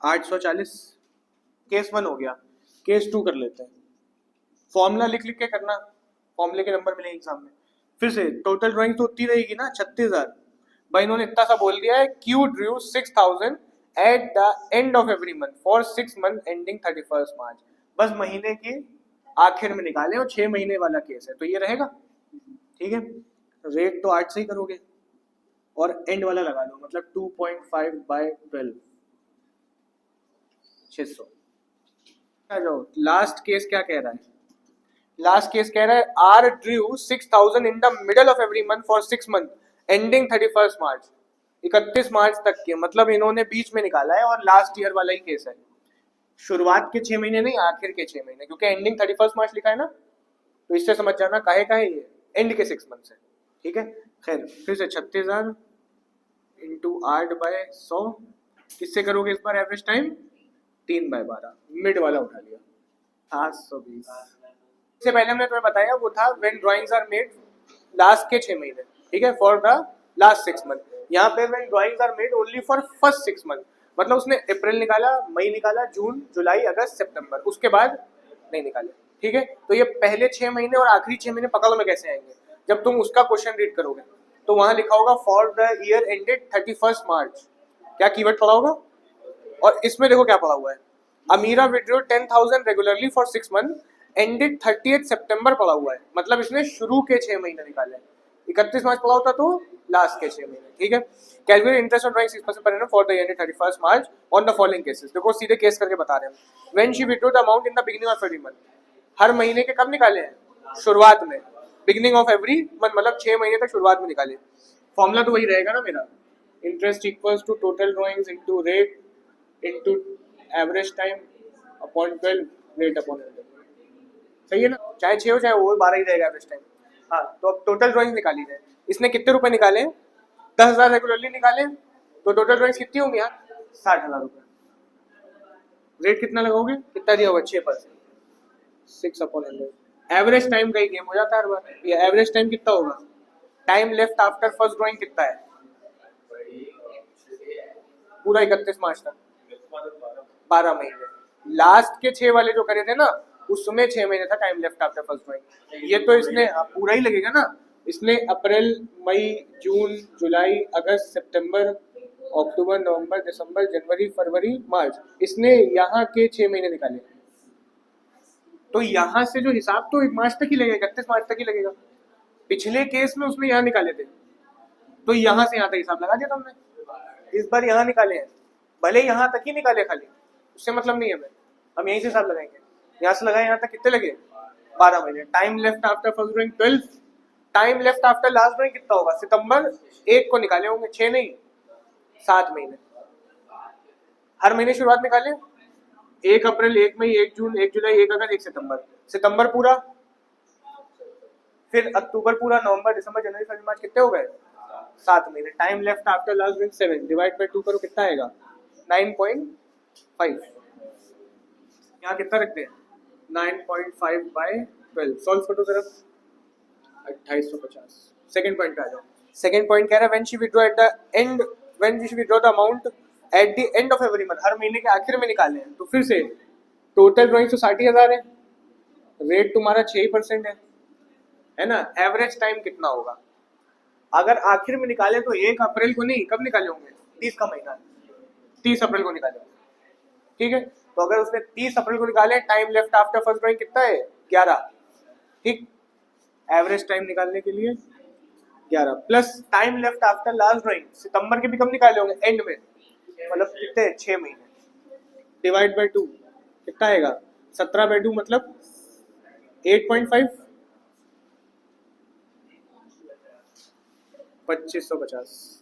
840। केस 1 हो गया, केस 2 कर लेते हैं। फॉर्मूला लिख लिख के करना, फॉर्मूले के नंबर मिलेंगे एग्जाम में। फिर से टोटल ड्राइंग तो उतनी रहेगी ना 36,000। भाई इन्होंने इतना सा बोल दिया है, Q drew 6,000 at the end of every month for 6 months ending 31st March। बस महीने के आखिर में निकाले, और 6 महीने वाला केस है तो ये रहेगा। ठीक है, रेट तो 8 से ही करोगे, और एंड वाला लगा लो, मतलब 2.5 बाय 12, 600। लास्ट केस क्या कह रहा है? लास्ट केस कह रहा है R drew 6,000 in the middle of every month for 6 months ending 31st March। 31 मार्च तक के, मतलब इन्होंने बीच में निकाला है, और लास्ट ईयर वाला ही केस है। शुरुआत के 6 महीने नहीं, आखिर के 6 महीने, क्योंकि एंडिंग 31 मार्च लिखा है ना, तो इससे समझ जाना काहे का है ये, एंड के 6 मंथ है। ठीक है, खैर फिर से 36,000 इंटू 8 बाय 100, किससे करोगे इस बार? एवरेज टाइम 3/12, मिड वाला उठा लिया 720। इससे पहले हमने तुम्हें बताया वो था when drawings are made last के 6 महीने। ठीक है, फॉर द लास्ट 6 मंथ। यहाँ पे when drawings are made only for first 6 month, मतलब उसने अप्रैल निकाला, मई निकाला, जून, जुलाई, अगस्त, सितंबर, उसके बाद नहीं निकाले। ठीक है, तो ये पहले 6 महीने और आखिरी 6 महीने पकड़ में कैसे आएंगे? जब तुम उसका क्वेश्चन रीड करोगे तो वहां लिखा होगा for the year ended 31st मार्च, क्या कीवर्ड पड़ा होगा? और इसमें देखो क्या पड़ा हुआ है, Amira withdraw 10,000 regularly for 6 month ended 30th September पड़ा हुआ है, मतलब इसने शुरू के 6 महीने निकाले। 31 मार्च पड़ा होता तो लास्ट के 6 महीने। ठीक है, calculate interest on drawing 6% per annum for the year 31st March on the following cases. देखो सीधे केस करके बता रहे हैं। When she withdraw the amount in the beginning of every month, हर महीने के कब निकाले हैं? शुरुआत में, बिगिनिंग ऑफ एवरी मंथ मतलब 6 महीने तक शुरुआत में निकाले। फॉर्मूला तो वही रहेगा ना मेरा, interest equals to total drawings into rate into average time upon 12 rate upon 100। सही है ना, चाहे 6 हो चाहे वो 12 ही रहेगा एवरेज टाइम। हाँ, तो अब टोटल ड्राइंग्स निकाली जाए। इसने कितने रुपए निकाले? 10,000 रेगुलरली निकाले, तो टोटल ड्राइंग्स कितनी होंगी यार? 60,000 रुपए। रेट कितना लगाओगे? कितना दिया होगा? 6%, 6/100। एवरेज टाइम का ही गेम हो जाता है हर बार। ये एवरेज टाइम कितना होगा? Time left after first drawing कितना है? पूरा 31 मार्च तक, 12 महीने। लास्ट के 6 वाले जो करे थे ना, उसमें 6 महीने था time left after first drawing. ये तो इसने पूरा ही लगेगा ना, इसने अप्रैल, मई, जून, जुलाई, अगस्त, सितंबर, अक्टूबर, नवंबर, दिसंबर, जनवरी, फरवरी, मार्च, इसने यहाँ के 6 महीने निकाले। तो यहाँ से जो हिसाब तो 1 मार्च तक ही लगेगा, 31 मार्च तक ही लगेगा। पिछले केस में उसने यहाँ निकाले थे, तो यहाँ से यहाँ तक हिसाब लगा दिया तुमने। इस बार यहाँ निकाले हैं, भले यहाँ तक ही निकाले खाली, उससे मतलब नहीं है हमें, हम यहीं से हिसाब लगाएंगे। यहाँ से लगाए यहाँ तक कितने लगे? 12 महीने। Time left after first drawing 12, time left after last drawing कितना होगा? सितंबर 1 को निकाले होंगे, 6 नहीं 7 महीने। हर महीने शुरुआत निकाले, 1 अप्रैल, 1 मई, 1 जून, 1 जुलाई, 1 अगस्त, 1 सितंबर। सितंबर पूरा, फिर अक्टूबर पूरा, नवंबर, दिसंबर, जनवरी, फरवरी, मार्च, कितने हो गए? 7 महीने। Time left after last drawing 7 divide by 2 करो, कितना आएगा? 9.5। यहाँ कितना रखते हैं? 9.5 बाय 12। सॉल्व करो जरा, 2850। सेकंड पॉइंट पे आ जाओ। सेकंड पॉइंट कह रहा है when she withdraw at the end, when she withdraw the amount at the end of every month, हर महीने के आखिर में निकालने हैं। तो फिर से टोटल ड्राइंग तो 60,000 है, रेट तुम्हारा 6% है ना। एवरेज टाइम कितना होगा? अगर आखिर में निकाले तो 1 अप्रैल को नहीं, कब निकाले होंगे? 30 का महीना, 30 अप्रैल को निकाले होंगे, ठीक है। तो अगर उसने 30 अप्रैल को निकाले, time left after first drawing कितना है? 11, ठीक। एवरेज टाइम निकालने के लिए 11 plus time left after last drawing सितंबर के भी कब निकाले होंगे? एंड में, मतलब कितने? 6 महीने। डिवाइड बाय 2 कितना आएगा? 17 बाय 2 मतलब 8.5, 2550।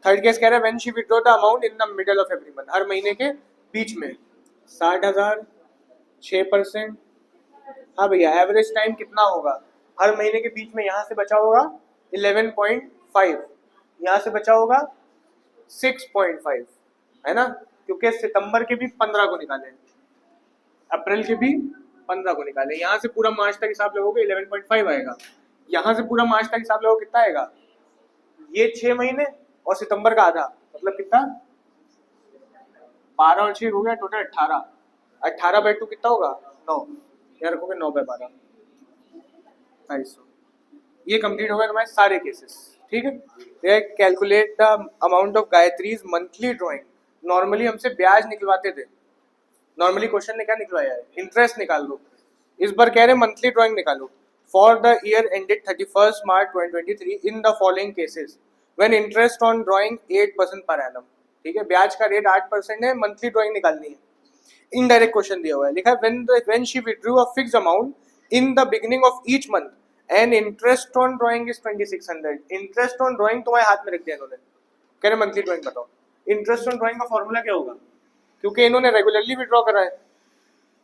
थर्ड केस कह रहा है when she withdraw the amount in the middle of every month, हर महीने के बीच में। 60,000, 6%। हाँ भैया, एवरेज टाइम कितना होगा? हर महीने के बीच में यहाँ से बचा होगा 11.5, यहाँ से बचा होगा 6.5, है ना, क्योंकि सितंबर के भी 15 को निकाले, अप्रैल के भी 15 को निकाले। यहाँ से पूरा मार्च तक हिसाब लगोगे 11.5 आएगा। यहाँ से पूरा मार्च तक हिसाब लगोगे कितना आएगा? ये 6 महीने और सितंबर का आधा, मतलब कितना? 12 और 6 हो गया टोटल 18। 18 बाय 2 कितना होगा? 9। क्या रखोगे? 9 बाय 12, 250। ये कंप्लीट हो गए तुम्हारे सारे केसेस, ठीक है। Calculate the amount of Gayatri's monthly drawing. Normally हमसे ब्याज निकलवाते थे, नॉर्मली क्वेश्चन ने क्या निकलवाया है? इंटरेस्ट निकाल लो। इस बार कह रहे हैं मंथली ड्राइंग निकालो। For the year ended 31 March 2023 in the following cases when interest on drawing 8% per annum, ठीक है, ब्याज का रेट 8% है, मंथली ड्राइंग निकालनी है। इनडायरेक्ट क्वेश्चन दिया हुआ है, लिखा है when she withdrew a fixed amount in the beginning of each month and interest on drawing is 2600। Interest on drawing तुम्हारे हाथ में रख दिया इन्होंने, कह रहे मंथली ड्राइंग बताओ। इंटरेस्ट ऑन ड्राइंग का फॉर्मूला क्या होगा? क्योंकि इन्होंने रेगुलरली विड्रॉ करा है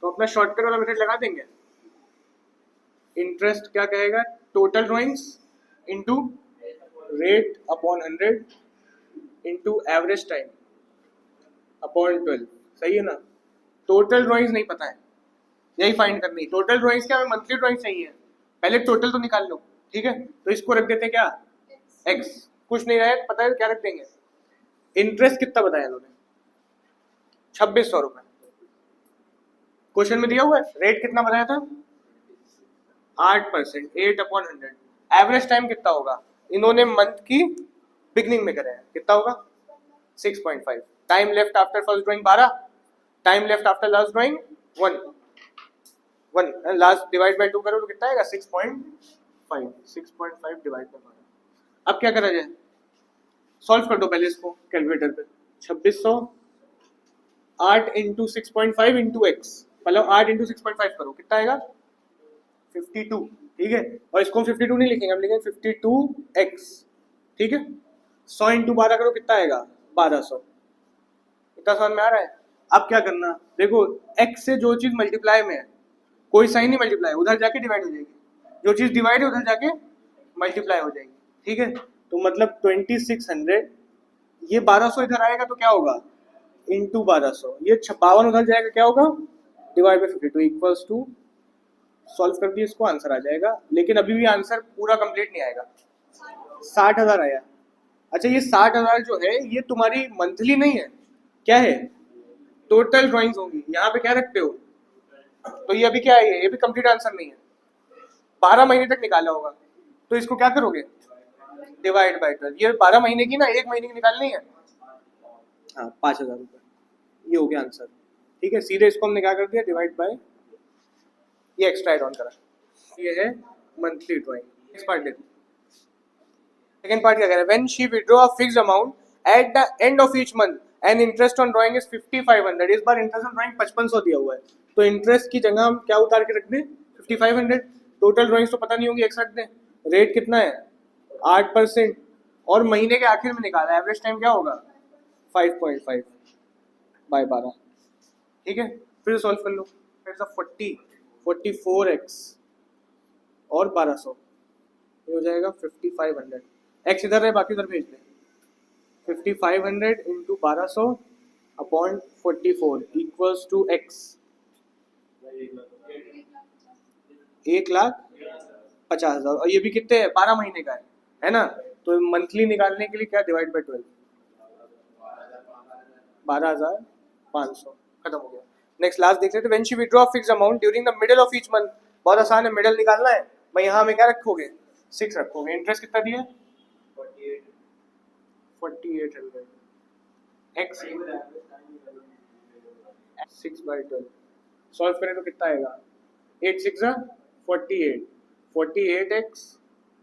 तो अपना शॉर्टकट वाला मेथड लगा देंगे। इंटरेस्ट क्या कहेगा? Total drawings into rate upon 100 into average time upon 12, सही है ना। टोटल ड्राइंग्स नहीं पता है, यही फाइंड करनी। टोटल ड्राइंग्स क्या? हमें मंथली ड्राइंग चाहिए, पहले टोटल तो निकाल लो, ठीक है। तो इसको रख देते हैं क्या? एक्स। कुछ नहीं रहे पता है क्या रख देंगे? इंटरेस्ट कितना बताया इन्होंने? 2600 रुपए। क्वेश्चन में दिया हुआ है रेट कितना बताया था? 8%, 8/100। एवरेज टाइम कितना होगा? इन्होंने मंथ की बिगनिंग में कराया, कितना होगा? 6.5। Time left after first drawing 12, time left after last drawing 1 last divide by 2 करो तो कितना आएगा? 6.5। 6.5 डिवाइड बाय 12। अब क्या करा जाए? सॉल्व कर दो पहले इसको कैलकुलेटर पे। 2600 8 इंटू 6.5 इंटू एक्स, मतलब 8 इंटू 6.5 करो, कितना आएगा? 52, ठीक है। और इसको हम 52 नहीं लिखेंगे, हम लिखेंगे 52x, ठीक है। 100 इंटू 12 करो, कितना आएगा? 1200। इतना समझ में आ रहा है? अब क्या करना, देखो x से जो चीज मल्टीप्लाई में है, कोई साइन नहीं मल्टीप्लाई, उधर जाके डिवाइड हो जाएगी। जो चीज डिवाइड है उधर जाके मल्टीप्लाई हो जाएगी, ठीक है। तो मतलब 2600, ये 1200 इधर आएगा तो क्या होगा? इंटू 1200। ये 52 उधर जाएगा, क्या होगा? Divide by 52 equals to, solve कर दिए इसको, आंसर आ जाएगा। लेकिन अभी भी आंसर पूरा कंप्लीट नहीं आएगा। 60,000 आया। अच्छा, ये 60,000 जो है ये तुम्हारी मंथली नहीं है, क्या है? टोटल ड्राइंग्स होंगी। यहाँ पे क्या रखते हो? तो ये अभी क्या है? ये भी कंप्लीट आंसर नहीं है। 12 महीने तक निकाला होगा, तो इसको क्या करोगे? Divide by 12। ये 12 महीने की ना, 1 महीने की निकालनी है। हाँ, 5,000 रुपये, ये हो गया आंसर, ठीक है। सीधे इसको हमने क्या कर दिया? डिवाइड बाय, ये एक्स्ट्रा एड ऑन करा। ये है मंथली ड्राइंग। नेक्स्ट पार्ट देखो। सेकंड पार्ट क्या कह रहा है? When she withdraw a fixed amount at the end of each month and interest on drawing is 5500। इस बार इंटरेस्ट ऑन ड्राइंग 5500 दिया हुआ है, तो इंटरेस्ट की जगह हम क्या उतार के रख दें? 5500। टोटल ड्राइंग्स तो पता नहीं होंगी, एक्स रख दें। रेट कितना है 8%, और महीने के आखिर में निकाला, एवरेज टाइम क्या होगा 5.5 बाय 12। ठीक है, फिर सॉल्व कर लो, फिर से 44x और 1200, ये हो जाएगा 5500। एक्स इधर है, बाकी इधर भेज दे। 5500 into 1200 upon 44 equals to x 1,50,000, और ये भी कितने है 12 महीने का है ना। तो मंथली निकालने के लिए क्या, डिवाइड बाय 12, 12,500, खत्म हो गया। नेक्स्ट लास्ट देख लेते हैं, when she withdraw fixed amount during the middle of each month. बहुत आसान है, मिडिल निकालना है भाई, यहाँ में क्या रखोगे 6 रखोगे। इंटरेस्ट कितना दिया 4800 एक्स 6/12, सॉल्व करें तो कितना आएगा 8 6 48, 48x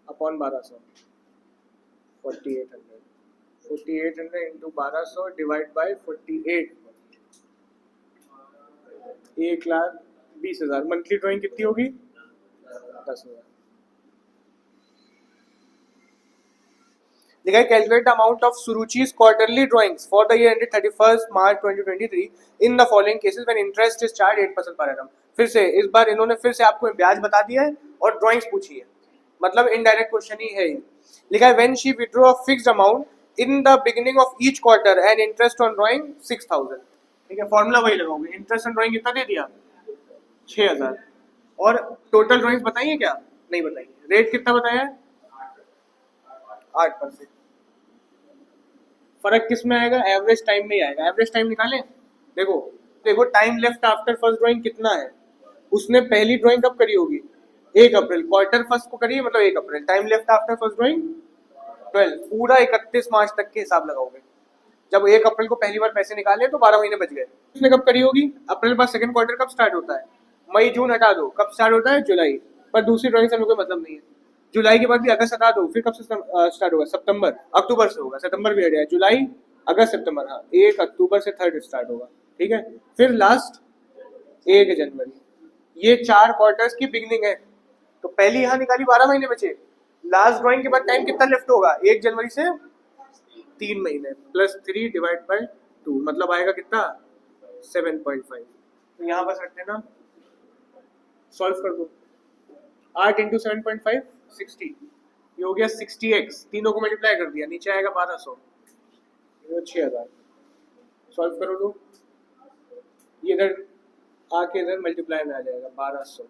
upon 1200, 4800, 4800 into 1200 divide by 48, 1,20,000। Monthly drawing कितनी होगी 10,000। देखा, calculate the amount of Suruchi's quarterly drawings for the year ended 31 March 2023 in the following cases when interest is charge 8% per annum. फिर से इस बार इन्होंने फिर से आपको ब्याज बता दिया है और ड्राइंग्स पूछी है, मतलब इनडायरेक्ट क्वेश्चन ही है ये। लिखा है when she withdraw a fixed amount in the beginning of each quarter and interest on drawing 6,000। ठीक है, फॉर्मूला वही लगाओगे, इंटरेस्ट ऑन ड्राइंग कितना दे दिया 6,000, और टोटल ड्राइंग्स बताइए क्या, नहीं बताइए। रेट कितना बताया 8%। फर्क किस में आएगा, एवरेज टाइम में ही आएगा। एवरेज टाइम निकालें, देखो देखो time left after first drawing कितना है। उसने पहली ड्राइंग कब करी होगी 1 अप्रैल, क्वार्टर फर्स्ट को करी है, मतलब 1 अप्रैल। Time left after first drawing 12, पूरा 31 मार्च तक के हिसाब लगाओगे। जब 1 अप्रैल को पहली बार पैसे निकाले तो 12 महीने बच गए। उसने कब करी होगी, अप्रैल बाद सेकंड क्वार्टर कब स्टार्ट होता है, मई जून हटा दो, कब स्टार्ट होता है जुलाई। पर दूसरी ड्राइंग से हमें कोई मतलब नहीं है। जुलाई के बाद भी अगस्त हटा दो, फिर कब से स्टार्ट होगा, सितंबर अक्टूबर से होगा, सितंबर भी हट गया, जुलाई अगस्त सितंबर, हाँ 1 अक्टूबर से थर्ड स्टार्ट होगा। ठीक है, फिर लास्ट 1 जनवरी, ये 4 क्वार्टर्स की बिगनिंग है। तो पहली यहाँ निकाली 12 महीने बचे, लास्ट ड्राइंग के बाद टाइम कितना लेफ्ट होगा 1 जनवरी से 3 महीने प्लस 3 डिवाइड बाय 2, मतलब आएगा कितना 7.5। तो यहाँ बस रख देना, सॉल्व कर दो। 8 इंटू 7.5 60, ये हो गया 60x, तीनों को मल्टीप्लाई कर दिया, नीचे आएगा 1200, 6,000। सॉल्व करो तो ये इधर आके इधर मल्टीप्लाई में आ जाएगा 1200,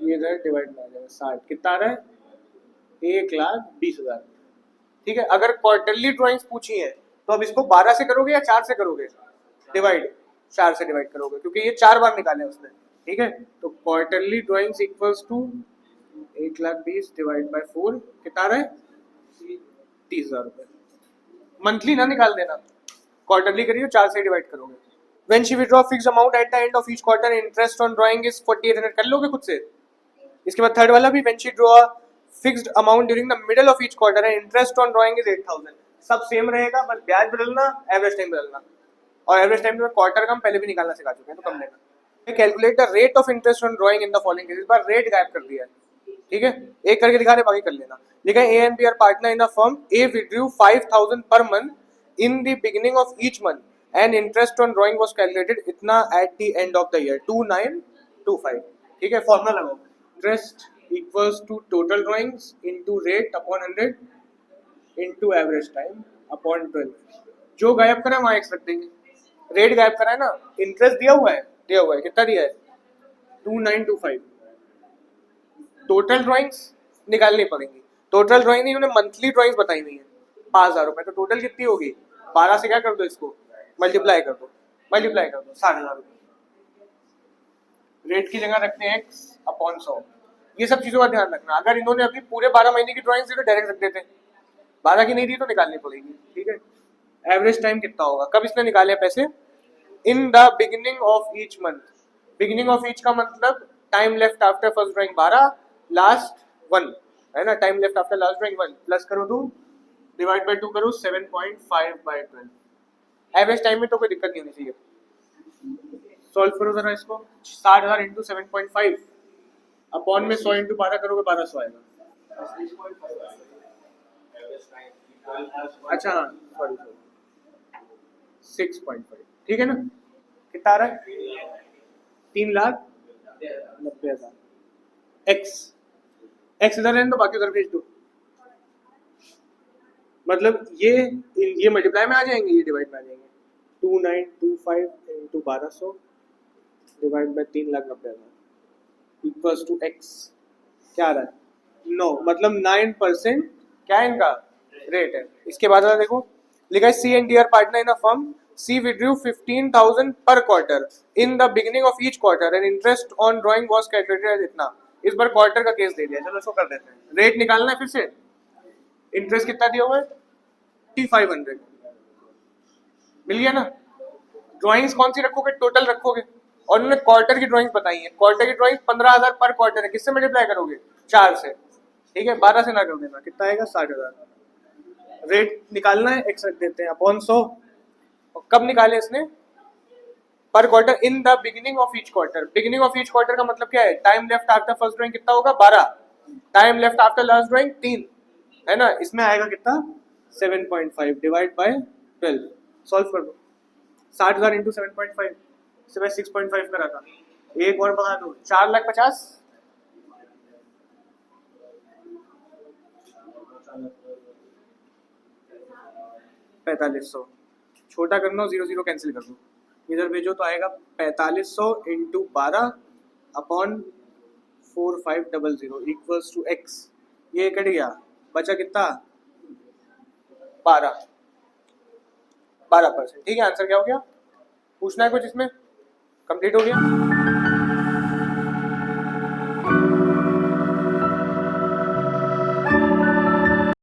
ये इधर डिवाइड में आ जाएगा 60, कितना आ रहा है 1,20,000। ठीक है, अगर क्वार्टरली ड्राइंग्स पूछी है तो अब इसको 12 से करोगे या 4 से करोगे, डिवाइड 4 से डिवाइड करोगे, क्योंकि ये 4 बार निकाले उसने। ठीक है, तो quarterly drawings equals to 1,20,000 divide by 4, कितना रहा है 30,000 रुपए। मंथली ना निकाल देना, क्वार्टरली करिए 4 से डिवाइड करोगे। When she withdraw fixed amount at the end of each quarter, interest on drawing is 4,800, कर लोगे खुद से। इसके बाद थर्ड वाला भी, when she draw fixed amount during the middle of each quarter and interest on drawing is 8,000, सब same रहेगा, बस ब्याज बदलना, एवरेज टाइम बदलना। और एवरेज टाइम में क्वार्टर का हम पहले भी निकालना सिखा चुके हैं, तो कम लेना। Calculate the rate of interest on drawing in the following case, इस बार रेट गायब कर दिया है। ठीक है, एक करके दिखा रहे, बाकी कर लेना। लिखा है A and B are partner in a firm, A withdrew 5,000 per month in the beginning of each month and interest on drawing was calculated इतना at the end of the year 2925। ठीक है, फॉर्मूला लगाओ, interest equals to total drawings into rate upon 100 into average time upon 12। जो गायब करा है वहां x रख देंगे, रेट गायब करा है ना, इंटरेस्ट दिया हुआ है, कितना दिया है 2925। टोटल ड्राइंग्स निकालनी पड़ेंगी, टोटल ड्राइंग नहीं, उन्होंने मंथली ड्राइंग्स बताई हुई है 5,000 रुपए, तो टोटल कितनी होगी 12 से क्या कर दो, इसको मल्टीप्लाई कर दो 60,000 रुपए। रेट की जगह रखते हैं x अपॉन 100। ये सब चीजों का ध्यान रखना। अगर इन्होंने अभी पूरे 12 महीने की ड्राइंग दी तो डायरेक्ट रख देते, 12 की नहीं दी तो निकालनी पड़ेगी। ठीक है, एवरेज टाइम कितना होगा, कब इसने निकाले पैसे, इन the beginning of each month. Beginning of each का मतलब time left after first drawing 12, last 1 है ना, time left after last drawing 1, plus करो 2 डिवाइड बाय 2 करो 7.5 बाय 12। एवरेज टाइम में तो कोई दिक्कत नहीं होनी चाहिए। सॉल्व करो जरा इसको, 60,000 इंटू 7.5 अपॉन में 100 इंटू 12 करोगे 1200 आएगा। अच्छा हाँ सॉरी 6.5 ठीक है ना। कितना आ रहा है 3,90,000 एक्स एक्स इधर रहने दो बाकी उधर भेज दो। मतलब ये मल्टीप्लाई में आ जाएंगे ये डिवाइड में आ जाएंगे 2925 into 1200 divide by 3,90,000 equals to x क्या आ रहा है 9 मतलब 9% क्या है इनका रेट है। इसके बाद वाला देखो लिखा है C and D are partner in a firm C withdrew 15,000 per quarter in the beginning of each quarter and interest on drawing was calculated as इतना। इस बार क्वार्टर का केस दे दिया चलो इसको कर देते हैं। रेट निकालना है फिर से इंटरेस्ट कितना दिया हुआ है 500 मिल गया ना। ड्राइंग्स कौन सी रखोगे टोटल रखोगे और उन्होंने क्वार्टर की ड्राइंग्स बताई है। क्वार्टर की ड्राइंग 15,000 पर क्वार्टर है किससे मल्टीप्लाई करोगे 4 से ठीक है 12 से ना कर देना कितना आएगा 60,000। रेट निकालना है एक्स रख देते हैं अपॉन 100 और कब निकाले इसने पर quarter in the beginning of each quarter. Beginning of each quarter का मतलब क्या है time left after first drawing कितना होगा 12 time left after last drawing 3 है ना। इसमें आएगा कितना 7.5 डिवाइड बाय 12 सॉल्व कर दो 60,000 इंटू 7.5 से मैं 6.5 करा था एक और बढ़ा दो 4,50,000 4500 छोटा करना 0 0 कैंसिल कर दो इधर भेजो तो आएगा 4500 into 12 upon 4500 equals to x. ये कट गया बचा कितना 12% ठीक है। आंसर क्या हो गया पूछना है कुछ इसमें कंप्लीट हो गया।